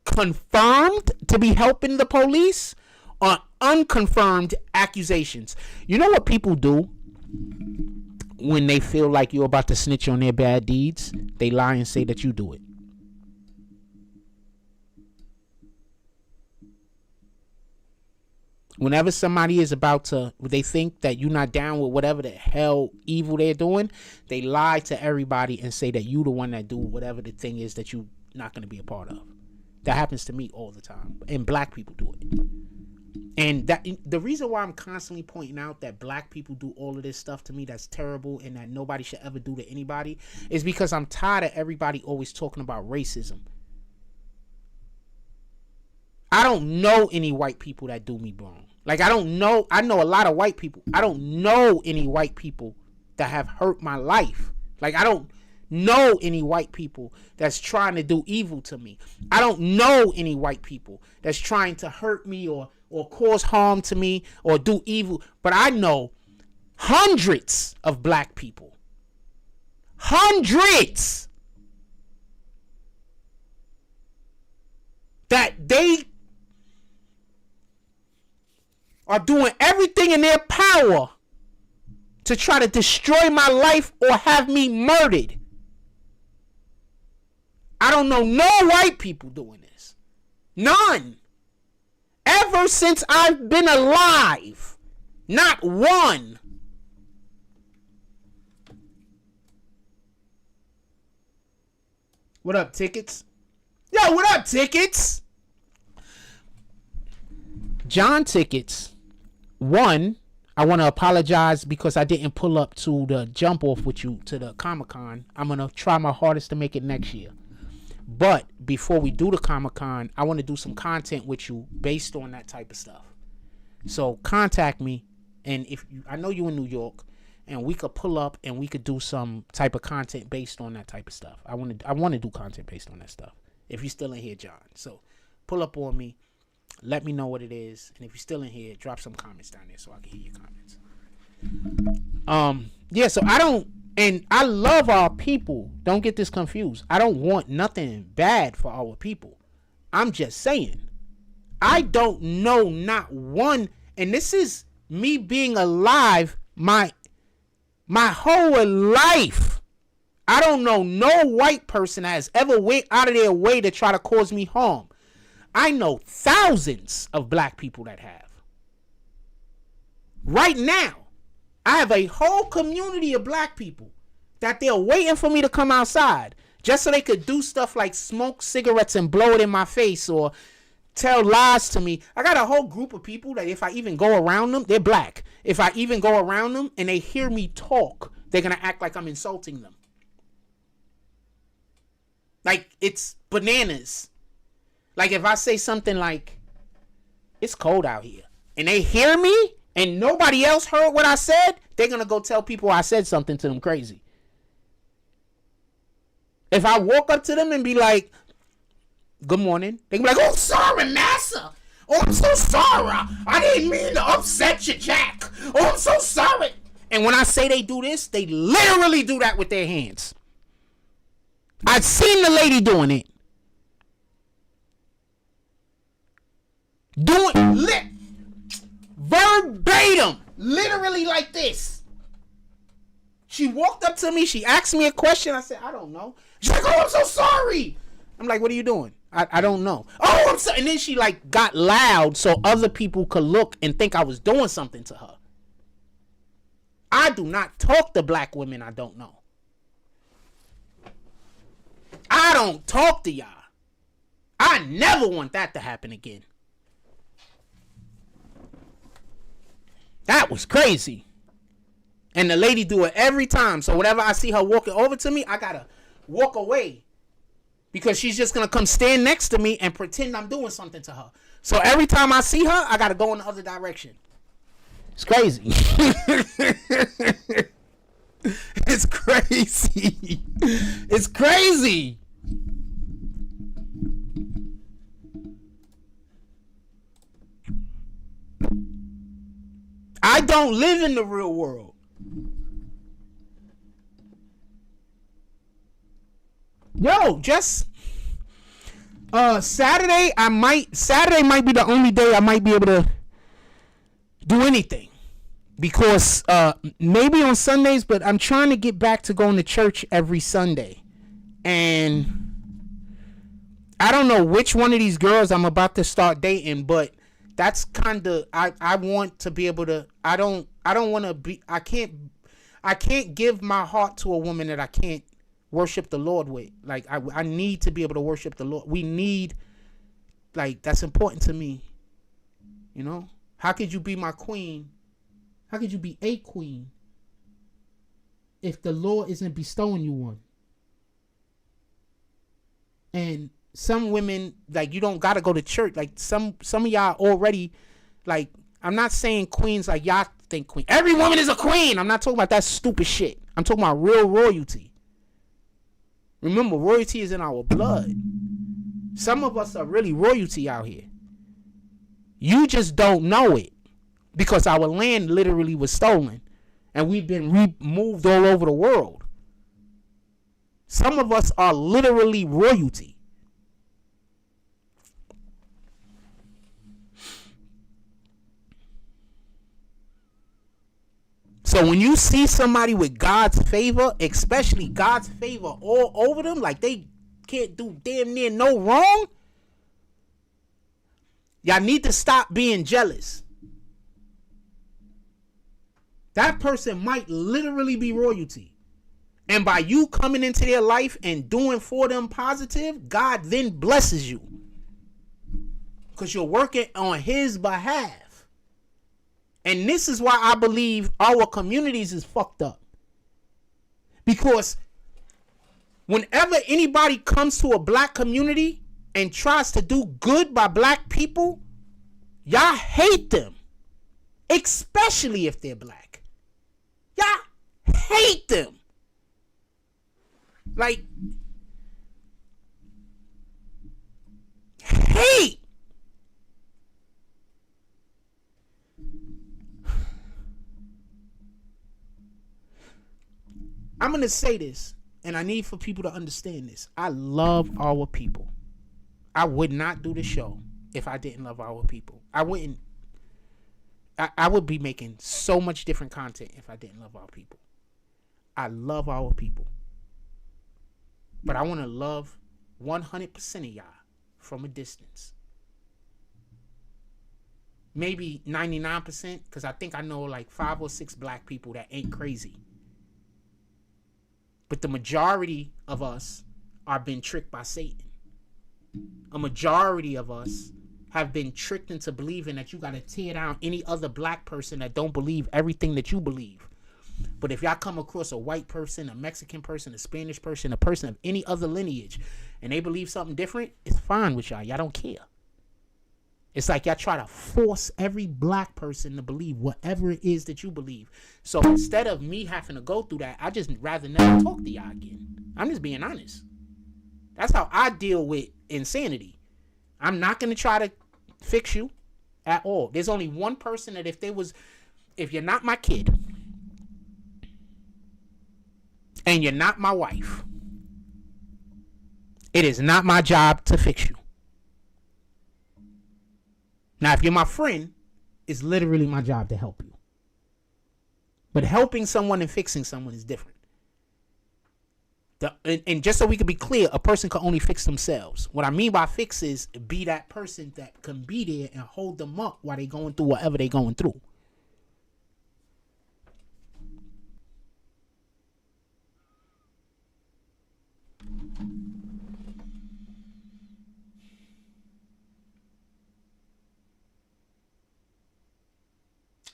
confirmed to be helping the police or unconfirmed accusations. You know what people do when they feel like you're about to snitch on their bad deeds? They lie and say that you do it. Whenever somebody is about to, they think that you're not down with whatever the hell evil they're doing, they lie to everybody and say that you the one that do whatever the thing is that you're not going to be a part of. That happens to me all the time. And black people do it. And that the reason why I'm constantly pointing out that black people do all of this stuff to me that's terrible and that nobody should ever do to anybody is because I'm tired of everybody always talking about racism. I don't know any white people that do me wrong. Like, I know a lot of white people. I don't know any white people that have hurt my life. Like, I don't know any white people that's trying to do evil to me. I don't know any white people that's trying to hurt me or cause harm to me or do evil. But I know hundreds of black people. Hundreds. That they are doing everything in their power to try to destroy my life or have me murdered. I don't know no white people doing this. None. Ever since I've been alive. Not one. What up, Tickets? Yo, what up, Tickets? John Tickets. One, I want to apologize because I didn't pull up to the jump off with you to the Comic-Con. I'm going to try my hardest to make it next year. But before we do the Comic-Con, I want to do some content with you based on that type of stuff. So contact me, and I know you in New York, and we could pull up and we could do some type of content based on that type of stuff. I want to do content based on that stuff. If you're still in here, John. So pull up on me. Let me know what it is. And if you're still in here, drop some comments down there so I can hear your comments. Yeah, so I love our people. Don't get this confused. I don't want nothing bad for our people. I'm just saying. I don't know not one, and this is me being alive my whole life. I don't know no white person that has ever went out of their way to try to cause me harm. I know thousands of black people that have. Right now, I have a whole community of black people that they're waiting for me to come outside just so they could do stuff like smoke cigarettes and blow it in my face or tell lies to me. I got a whole group of people that if I even go around them, they're black. If I even go around them and they hear me talk, they're going to act like I'm insulting them. Like, it's bananas. Like, if I say something like, it's cold out here, and they hear me, and nobody else heard what I said, they're going to go tell people I said something to them crazy. If I walk up to them and be like, good morning, they can be like, oh, sorry, massa. Oh, I'm so sorry. I didn't mean to upset you, Jack. Oh, I'm so sorry. And when I say they do this, they literally do that with their hands. I've seen the lady doing it. Verbatim. Literally like this. She walked up to me. She asked me a question. I said, I don't know. She's like, oh, I'm so sorry. I'm like, what are you doing? I don't know. Oh, I'm sorry. And then she like got loud so other people could look and think I was doing something to her. I do not talk to black women I don't know. I don't talk to y'all. I never want that to happen again. That was crazy. And the lady do it every time. So whenever I see her walking over to me, I gotta walk away. Because she's just gonna come stand next to me and pretend I'm doing something to her. So every time I see her, I gotta go in the other direction. It's crazy. It's crazy. It's crazy. I don't live in the real world. Yo, just Saturday might be the only day I might be able to do anything. Because maybe on Sundays, but I'm trying to get back to going to church every Sunday. And I don't know which one of these girls I'm about to start dating, but that's kind of, I want to be able to, I don't want to be, I can't give my heart to a woman that I can't worship the Lord with. Like, I need to be able to worship the Lord. We need, like, that's important to me. You know? How could you be my queen? How could you be a queen if the Lord isn't bestowing you one? And some women, like, you don't gotta go to church. Like some of y'all already, like, I'm not saying queens like y'all think queen. Every woman is a queen. I'm not talking about that stupid shit. I'm talking about real royalty. Remember, royalty is in our blood. Some of us are really royalty out here. You just don't know it because our land literally was stolen and we've been moved all over the world. Some of us are literally royalty. So when you see somebody with God's favor, especially God's favor all over them, like they can't do damn near no wrong, y'all need to stop being jealous. That person might literally be royalty. And by you coming into their life and doing for them positive, God then blesses you. Because you're working on his behalf. And this is why I believe our communities is fucked up. Because whenever anybody comes to a black community and tries to do good by black people, y'all hate them. Especially if they're black. Y'all hate them. Like, hate. I'm going to say this, and I need for people to understand this. I love our people. I would not do the show if I didn't love our people. I would be making so much different content if I didn't love our people. I love our people. But I want to love 100% of y'all from a distance. Maybe 99%, because I think I know like 5 or 6 black people that ain't crazy. But the majority of us are being tricked by Satan. A majority of us have been tricked into believing that you got to tear down any other black person that don't believe everything that you believe. But if y'all come across a white person, a Mexican person, a Spanish person, a person of any other lineage, and they believe something different, it's fine with y'all. Y'all don't care. It's like y'all try to force every black person to believe whatever it is that you believe. So instead of me having to go through that, I just rather never talk to y'all again. I'm just being honest. That's how I deal with insanity. I'm not going to try to fix you at all. There's only one person that if you're not my kid and you're not my wife, it is not my job to fix you. Now, if you're my friend, it's literally my job to help you. But helping someone and fixing someone is different. And just so we can be clear, a person can only fix themselves. What I mean by fix is be that person that can be there and hold them up while they're going through whatever they're going through.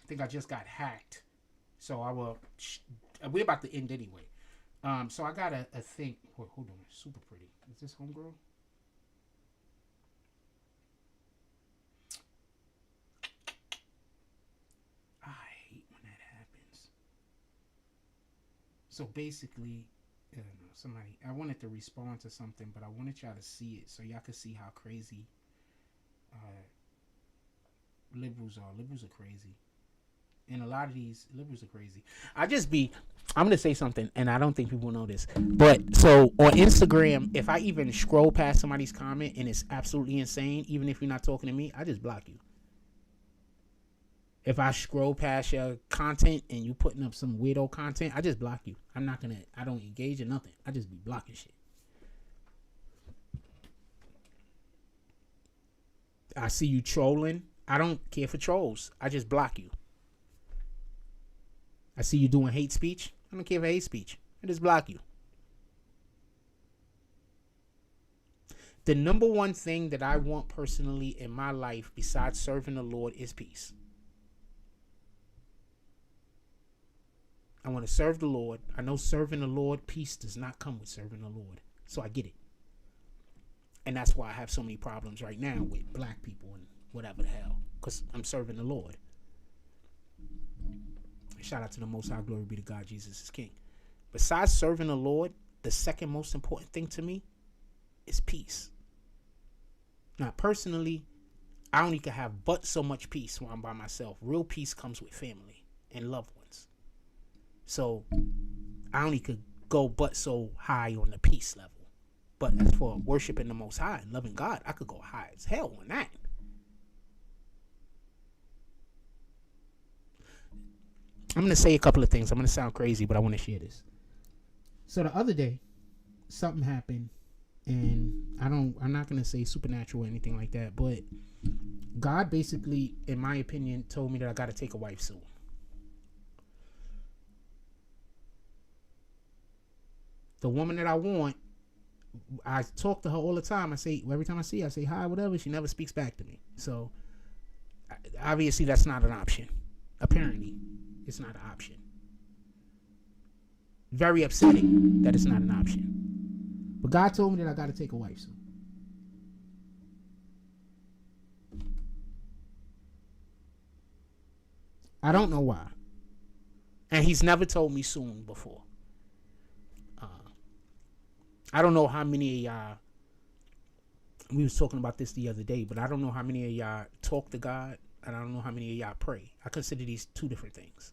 I think I just got hacked. So we're about to end anyway. So I got a thing. Hold on. Super pretty. Is this homegirl? I hate when that happens. So basically, I wanted to respond to something, but I wanted y'all to see it so y'all could see how crazy liberals are. Liberals are crazy. And a lot of these liberals are crazy. I'm going to say something, and I don't think people know this. But, so, on Instagram, if I even scroll past somebody's comment and it's absolutely insane, even if you're not talking to me, I just block you. If I scroll past your content and you putting up some weirdo content, I just block you. I don't engage in nothing. I just be blocking shit. I see you trolling. I don't care for trolls. I just block you. I see you doing hate speech. I don't care for hate speech. I just block you. The number one thing that I want personally in my life besides serving the Lord is peace. I want to serve the Lord. I know serving the Lord, peace does not come with serving the Lord. So I get it. And that's why I have so many problems right now with black people and whatever the hell. Because I'm serving the Lord. Shout out to the Most High, glory be to God, Jesus is King. Besides serving the Lord, the second most important thing to me is peace. Now, personally, I only can have but so much peace when I'm by myself. Real peace comes with family and loved ones. So I only could go but so high on the peace level. But as for worshiping the Most High and loving God, I could go high as hell on that. I'm going to say a couple of things. I'm going to sound crazy, but I want to share this. So the other day, something happened, and I'm not going to say supernatural or anything like that, but God basically, in my opinion, told me that I got to take a wife soon. The woman that I want, I talk to her all the time. I say, every time I see her, I say hi, whatever. She never speaks back to me. So obviously that's not an option. Apparently it's not an option. Very upsetting that it's not an option. But God told me that I got to take a wife soon. I don't know why. And he's never told me soon before. I don't know how many of y'all, we was talking about this the other day, but I don't know how many of y'all talk to God, and I don't know how many of y'all pray. I consider these two different things.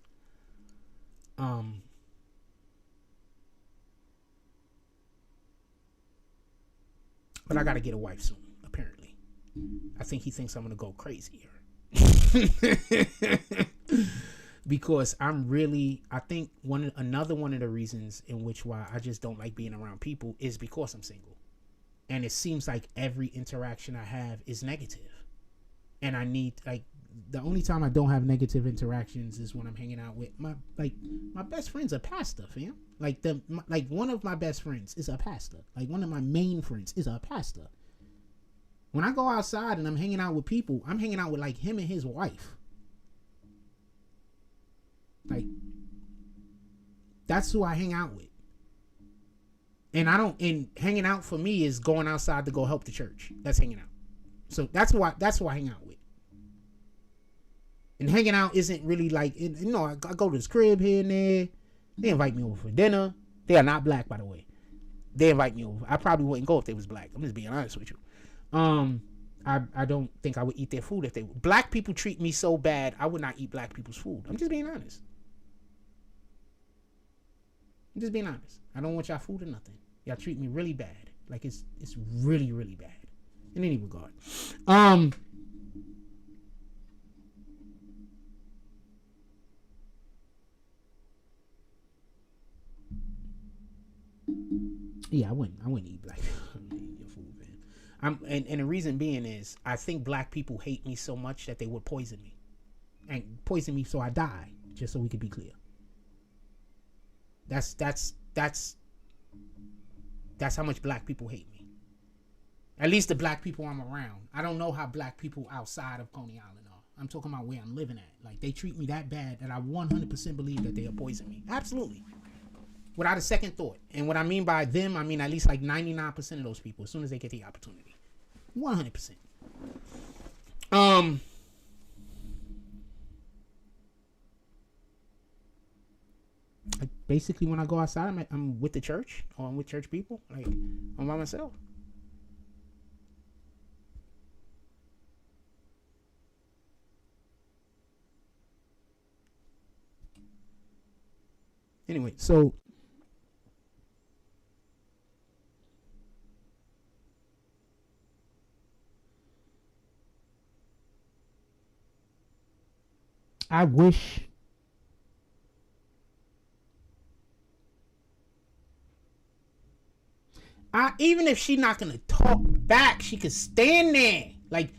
But I got to get a wife soon, apparently. I think he thinks I'm going to go crazy here. Because I think another one of the reasons in which why I just don't like being around people is because I'm single. And it seems like every interaction I have is negative. And I need, like, the only time I don't have negative interactions is when I'm hanging out with my best friend's a pastor, fam. Like one of my best friends is a pastor. Like one of my main friends is a pastor. When I go outside and I'm hanging out with people, I'm hanging out with like him and his wife. Like, that's who I hang out with. And hanging out for me is going outside to go help the church. That's hanging out. So that's who I hang out with. And hanging out isn't really like, I go to his crib here and there. They invite me over for dinner. They are not black, by the way. They invite me over. I probably wouldn't go if they was black. I'm just being honest with you. I don't think I would eat their food if they were. Black people treat me so bad, I would not eat black people's food. I'm just being honest. I don't want y'all food or nothing. Y'all treat me really bad. Like it's really, really bad. In any regard. Yeah, I wouldn't eat black people. Your food, man. And the reason being is I think black people hate me so much that they would poison me. And poison me so I die, just so we could be clear. That's how much black people hate me. At least the black people I'm around. I don't know how black people outside of Coney Island are. I'm talking about where I'm living at. Like, they treat me that bad that I 100% believe that they'll poison me. Absolutely. Without a second thought. And what I mean by them, I mean at least like 99% of those people as soon as they get the opportunity. 100%. Basically, when I go outside, I'm with the church, or I'm with church people. Like, I'm by myself. Anyway, so I wish even if she not gonna talk back, she could stand there. Like,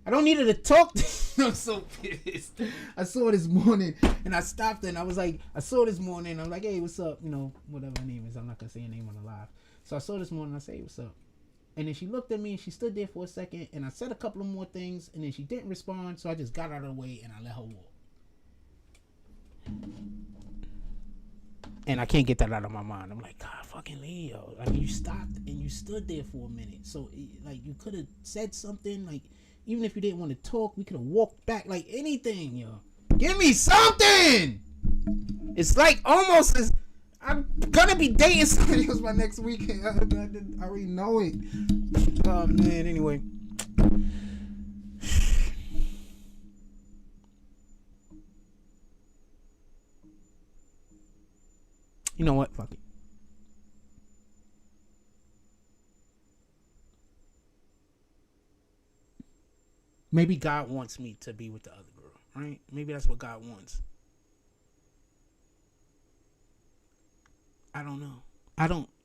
I don't need her to talk. I'm so pissed. I saw this morning and I stopped and I was like, I'm like, hey, what's up? Whatever her name is. I'm not gonna say her name on the live. So I saw this morning, I say, hey, what's up? And then she looked at me and she stood there for a second and I said a couple of more things and then she didn't respond. So I just got out of the way and I let her walk. And I can't get that out of my mind. I'm like, God, fucking Leo. I mean, you stopped and you stood there for a minute. So, like, you could have said something. Like, even if you didn't want to talk, we could have walked back. Like, anything, yo. Give me something! It's like almost as... I'm gonna be dating somebody else by next weekend. I already know it. Oh, man, anyway. You know what? Fuck it. Maybe God wants me to be with the other girl, right? Maybe that's what God wants. I don't know.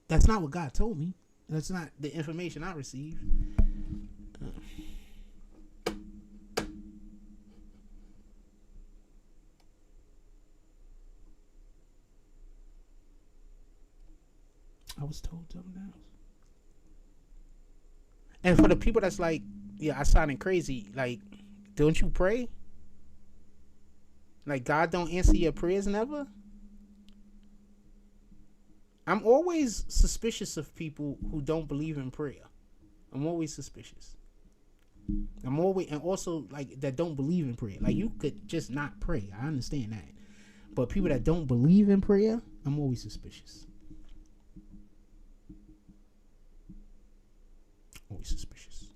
That's not what God told me. That's not the information I received. I was told something else. And for the people that's like, yeah, I sounding crazy. Like, don't you pray? Like, God don't answer your prayers never? I'm always suspicious of people who don't believe in prayer. I'm always suspicious. And also, like, that don't believe in prayer. Like, you could just not pray. I understand that. But people that don't believe in prayer, I'm always suspicious. Always suspicious.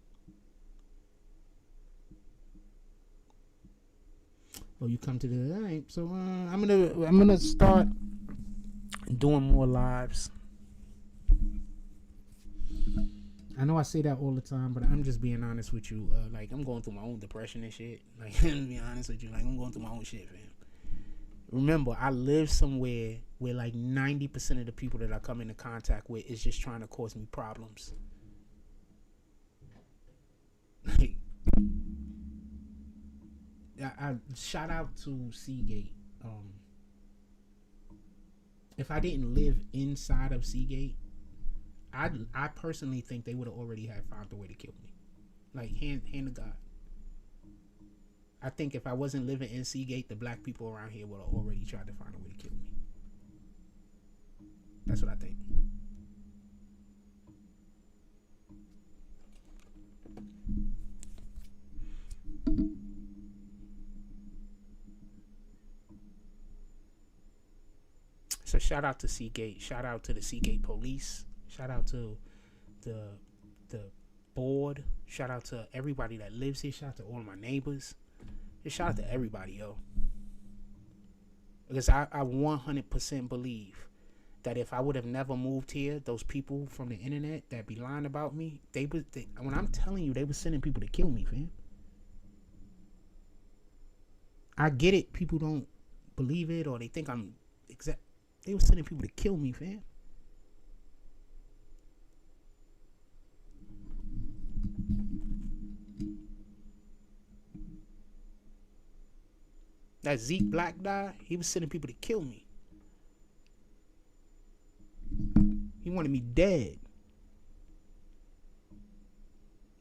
Oh, you come to the... All right, so I'm gonna start doing more lives. I know I say that all the time, but I'm just being honest with you. Like, I'm going through my own depression and shit. Like, to be honest with you, like, I'm going through my own shit, fam. Remember, I live somewhere where like 90% of the people that I come into contact with is just trying to cause me problems. Like, I shout out to Seagate. If I didn't live inside of Seagate, I personally think they would have already had found a way to kill me. Like, hand to God. I think if I wasn't living in Seagate, the black people around here would have already tried to find a way to kill me. That's what I think. So shout out to Seagate. Shout out to the Seagate police. Shout out to the board. Shout out to everybody that lives here. Shout out to all of my neighbors. Just shout out to everybody, yo. Because I 100% believe that if I would have never moved here, those people from the internet that be lying about me, when I'm telling you, they were sending people to kill me, fam. I get it. People don't believe it or they think I'm exact. They were sending people to kill me, fam. That Zeke Black guy, he was sending people to kill me. He wanted me dead.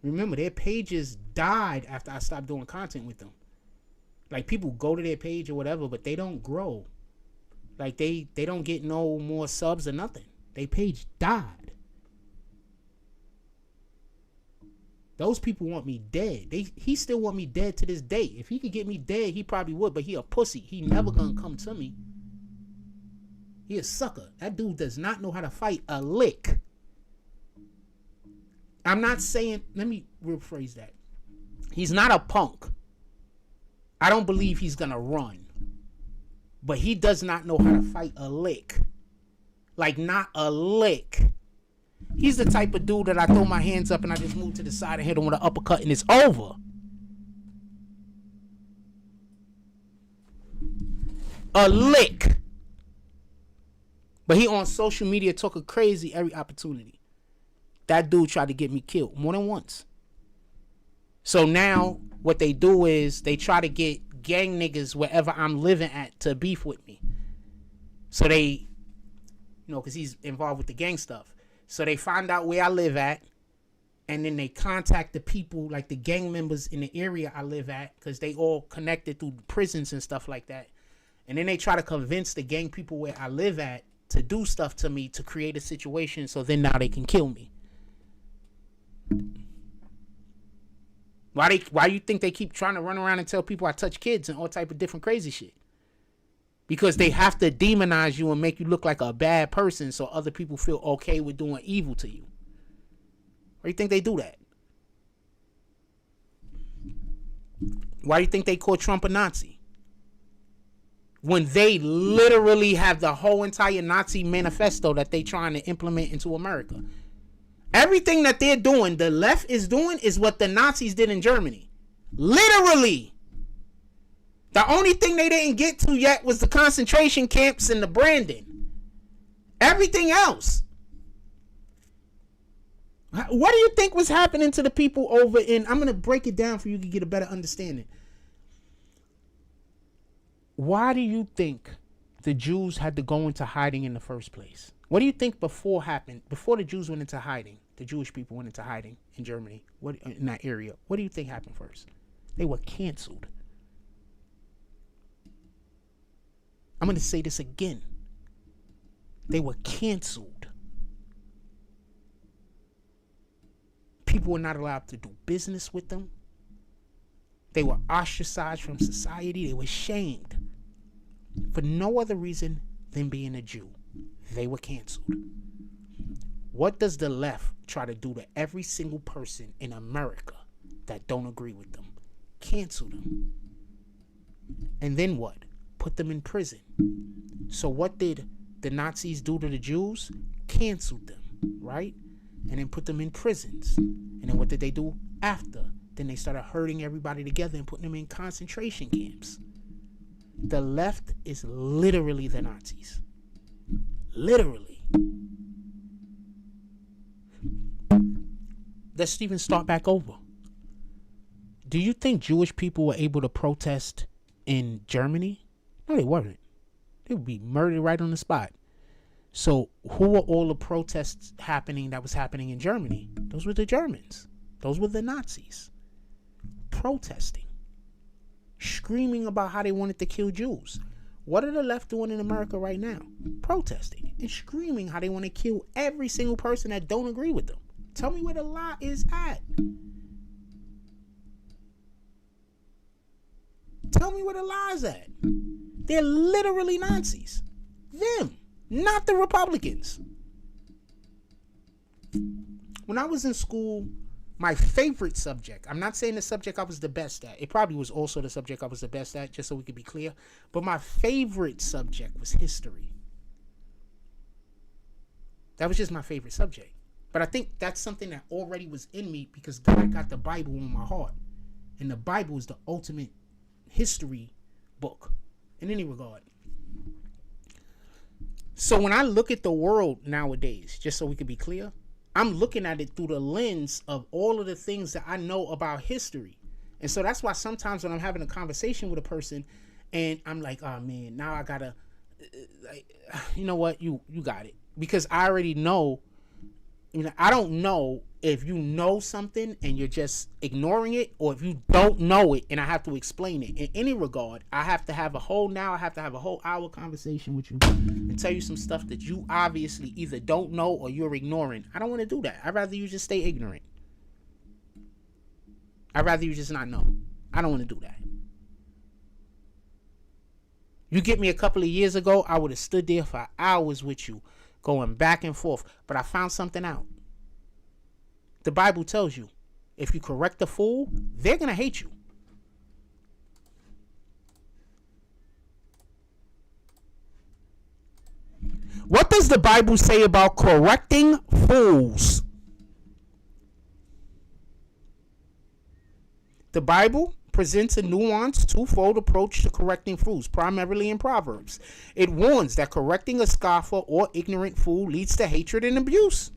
Remember, their pages died after I stopped doing content with them. Like, people go to their page or whatever, but they don't grow. Like, they don't get no more subs or nothing. Their page died. Those people want me dead. He still want me dead to this day. If he could get me dead, he probably would, but he a pussy. He never gonna come to me. He a sucker. That dude does not know how to fight a lick. I'm not saying, let me rephrase that. He's not a punk. I don't believe he's gonna run. But he does not know how to fight a lick. Like, not a lick. He's the type of dude that I throw my hands up and I just move to the side and hit him with an uppercut and it's over. A lick. But he on social media talking crazy every opportunity. That dude tried to get me killed more than once. So now what they do is they try to get gang niggas wherever I'm living at to beef with me. So they, you know, because he's involved with the gang stuff. So they find out where I live at, and then they contact the people, like the gang members in the area I live at, because they all connected through prisons and stuff like that. And then they try to convince the gang people where I live at to do stuff to me to create a situation so then now they can kill me. Why you think they keep trying to run around and tell people I touch kids and all type of different crazy shit? Because they have to demonize you and make you look like a bad person so other people feel okay with doing evil to you. Why do you think they do that? Why do you think they call Trump a Nazi? When they literally have the whole entire Nazi manifesto that they trying to implement into America. Everything that they're doing, the left is doing, is what the Nazis did in Germany. Literally. The only thing they didn't get to yet was the concentration camps and the branding. Everything else. What do you think was happening to the people over in... I'm going to break it down for you to get a better understanding. Why do you think the Jews had to go into hiding in the first place? What do you think before happened? Before the Jews went into hiding, the Jewish people went into hiding in Germany, in that area. What do you think happened first? They were canceled. I'm going to say this again. They were canceled. People were not allowed to do business with them. They were ostracized from society. They were shamed for no other reason than being a Jew. They were canceled. What does the left try to do to every single person in America that don't agree with them? Cancel them. And then what? Put them in prison. So what did the Nazis do to the Jews? Canceled them, right? And then put them in prisons. And then what did they do after? Then they started herding everybody together and putting them in concentration camps. The left is literally the Nazis. Literally. Let's even start back over. Do you think Jewish people were able to protest in Germany? No, they weren't. They would be murdered right on the spot. So who were all the protests happening that was happening in Germany? Those were the Germans. Those were the Nazis. Protesting. Screaming about how they wanted to kill Jews. What are the left doing in America right now? Protesting and screaming how they want to kill every single person that don't agree with them. Tell me where the lie is at. Tell me where the lie is at. They're literally Nazis. Them, not the Republicans. When I was in school, my favorite subject, I'm not saying the subject I was the best at. It probably was also the subject I was the best at, just so we could be clear. But my favorite subject was history. That was just my favorite subject. But I think that's something that already was in me because God got the Bible in my heart. And the Bible is the ultimate history book in any regard. So when I look at the world nowadays, just so we can be clear, I'm looking at it through the lens of all of the things that I know about history. And so that's why sometimes when I'm having a conversation with a person and I'm like, oh man, now I gotta, you know what, you got it. Because I already know, you know, I don't know if you know something and you're just ignoring it, or if you don't know it and I have to explain it. In any regard, I have to have a whole hour conversation with you and tell you some stuff that you obviously either don't know or you're ignoring. I don't want to do that. I'd rather you just stay ignorant. I'd rather you just not know. I don't want to do that. You get me a couple of years ago, I would have stood there for hours with you, going back and forth. But I found something out. The Bible tells you, if you correct a fool, they're going to hate you. What does the Bible say about correcting fools? The Bible presents a nuanced, twofold approach to correcting fools, primarily in Proverbs. It warns that correcting a scoffer or ignorant fool leads to hatred and abuse.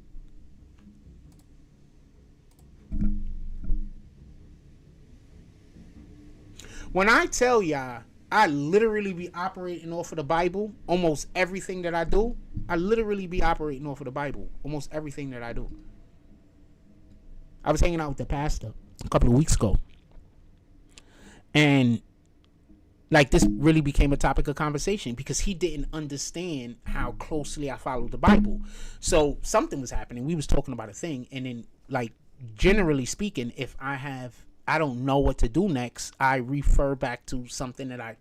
When I tell y'all, I literally be operating off of the Bible, almost everything that I do, I literally be operating off of the Bible, almost everything that I do. I was hanging out with the pastor a couple of weeks ago. And Like, this really became a topic of conversation because he didn't understand how closely I followed the Bible. So something was happening. We was talking about a thing, and then, like, generally speaking, if I don't know what to do next, I refer back to something that I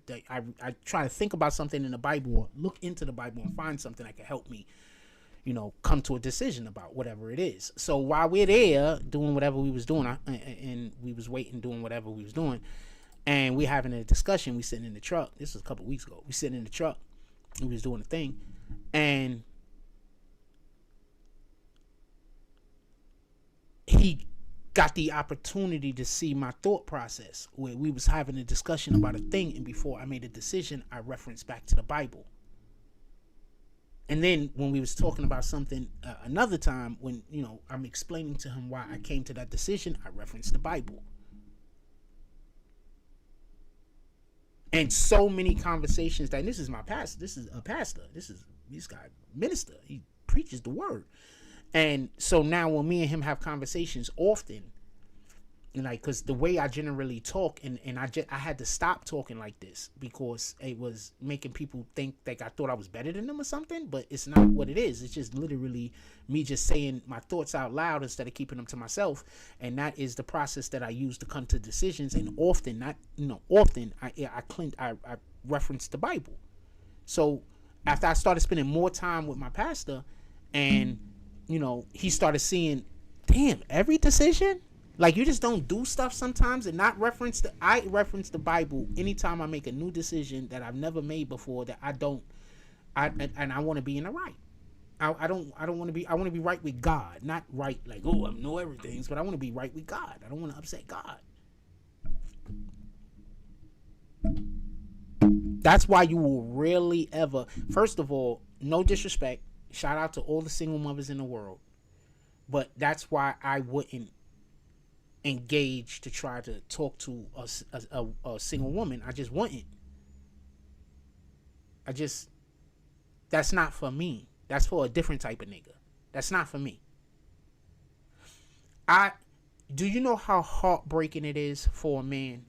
try to think about something in the Bible, or look into the Bible and find something that can help me, come to a decision about whatever it is. So while we're there doing whatever we was doing, and we was waiting, doing whatever we was doing, and we having a discussion, we sitting in the truck. This was a couple weeks ago. We sitting in the truck, we was doing a thing, and he got the opportunity to see my thought process, where we was having a discussion about a thing, and before I made a decision, I referenced back to the Bible. And then when we was talking about something another time, when I'm explaining to him why I came to that decision, I referenced the Bible. And so many conversations that, and this is my pastor, this is a pastor, this guy minister, he preaches the word. And so now when me and him have conversations often, and like, because the way I generally talk, and I had to stop talking like this because it was making people think like I thought I was better than them or something, but it's not what it is. It's just literally me just saying my thoughts out loud instead of keeping them to myself. And that is the process that I use to come to decisions. And often, I reference the Bible. So after I started spending more time with my pastor, and he started seeing, damn, every decision, like, you just don't do stuff sometimes and not reference I reference the Bible anytime I make a new decision that I've never made before, that I want to be in the right. I want to be right with God, not right like, oh, I know everything, but I want to be right with God. I don't want to upset God. That's why you will rarely ever, first of all, no disrespect, shout out to all the single mothers in the world, but that's why I wouldn't engage to try to talk to a single woman. I just wouldn't. That's not for me. That's for a different type of nigga. That's not for me. Do you know how heartbreaking it is for a man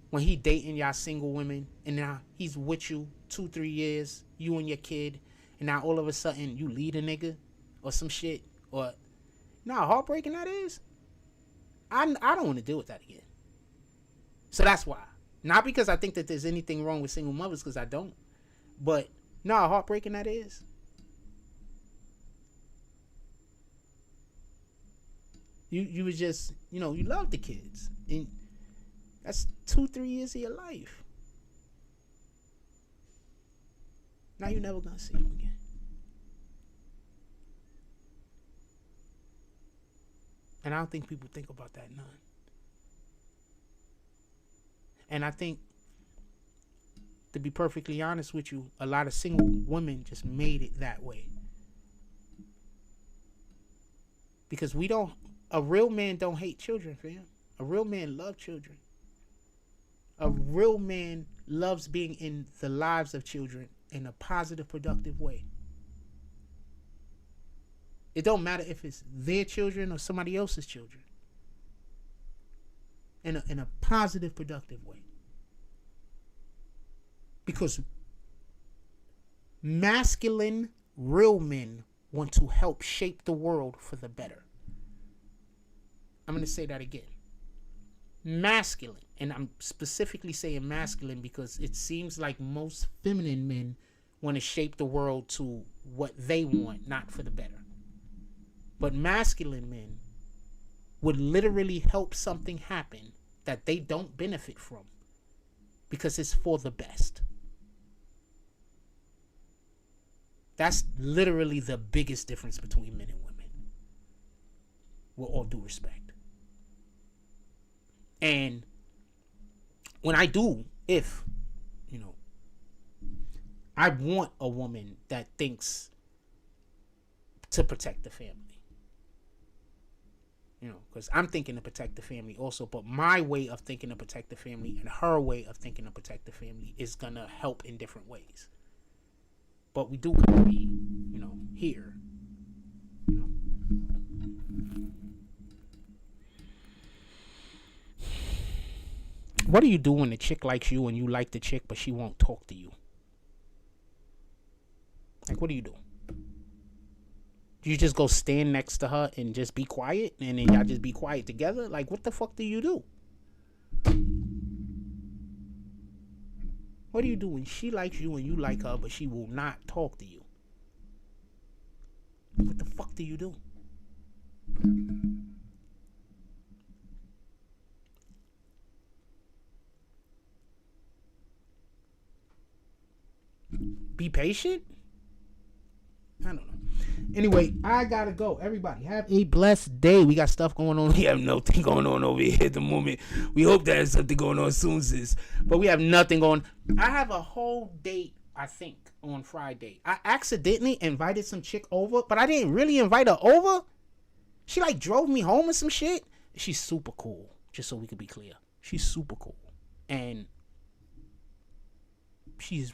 when he dating y'all single women, and now he's with you 2-3 years, you and your kid, and now all of a sudden you lead a nigga or some shit, or how heartbreaking that is? I don't want to deal with that again. So that's why. Not because I think that there's anything wrong with single mothers, because I don't. But how heartbreaking that is. You was just, you love the kids. And that's 2-3 years of your life. Now you're never going to see them again. And I don't think people think about that none. And I think, to be perfectly honest with you, a lot of single women just made it that way. Because a real man don't hate children, fam. A real man loves children. A real man loves being in the lives of children in a positive, productive way. It don't matter if it's their children or somebody else's children. In a positive, productive way. Because masculine, real men want to help shape the world for the better. I'm going to say that again. Masculine, and I'm specifically saying masculine because it seems like most feminine men want to shape the world to what they want, not for the better. But masculine men would literally help something happen that they don't benefit from because it's for the best. That's literally the biggest difference between men and women. With all due respect. And when I do, I want a woman that thinks to protect the family. Because I'm thinking to protect the family also, but my way of thinking to protect the family and her way of thinking to protect the family is going to help in different ways. But we do gotta be, here. What do you do when the chick likes you and you like the chick, but she won't talk to you? Like, what do you do? Do you just go stand next to her and just be quiet, and then y'all just be quiet together? Like, what the fuck do you do? What do you do when she likes you and you like her, but she will not talk to you? What the fuck do you do? Be patient? I don't know. Anyway, I gotta go. Everybody, have a blessed day. We got stuff going on. We have nothing going on over here at the moment. We hope there's something going on soon, sis. But we have nothing going. I have a whole date, I think, on Friday. I accidentally invited some chick over, but I didn't really invite her over. She like drove me home or some shit. She's super cool, just so we could be clear. She's super cool. And she's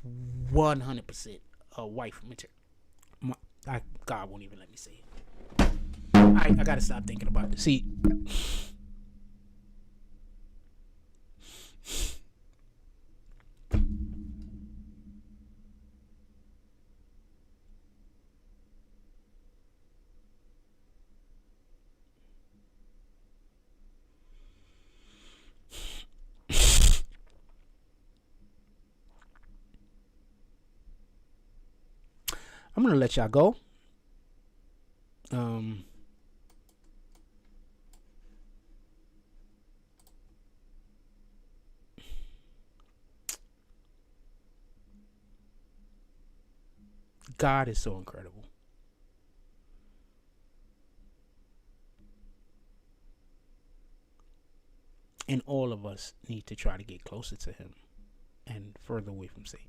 100% a wife material. God won't even let me say it. I gotta stop thinking about it. See, I'm gonna let y'all go. God is so incredible. And all of us need to try to get closer to him and further away from Satan.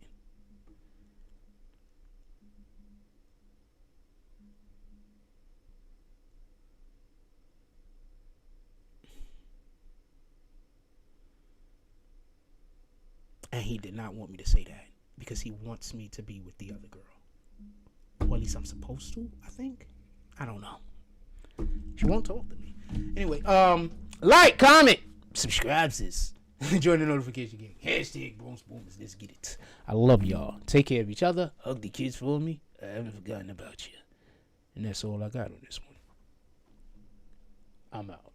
And he did not want me to say that because he wants me to be with the other girl. Or at least I'm supposed to, I think. I don't know. She won't talk to me. Anyway, like, comment, subscribe, sis. Join the notification gang. Hashtag Bones Boomers. Let's get it. I love y'all. Take care of each other. Hug the kids for me. I haven't forgotten about you. And that's all I got on this one. I'm out.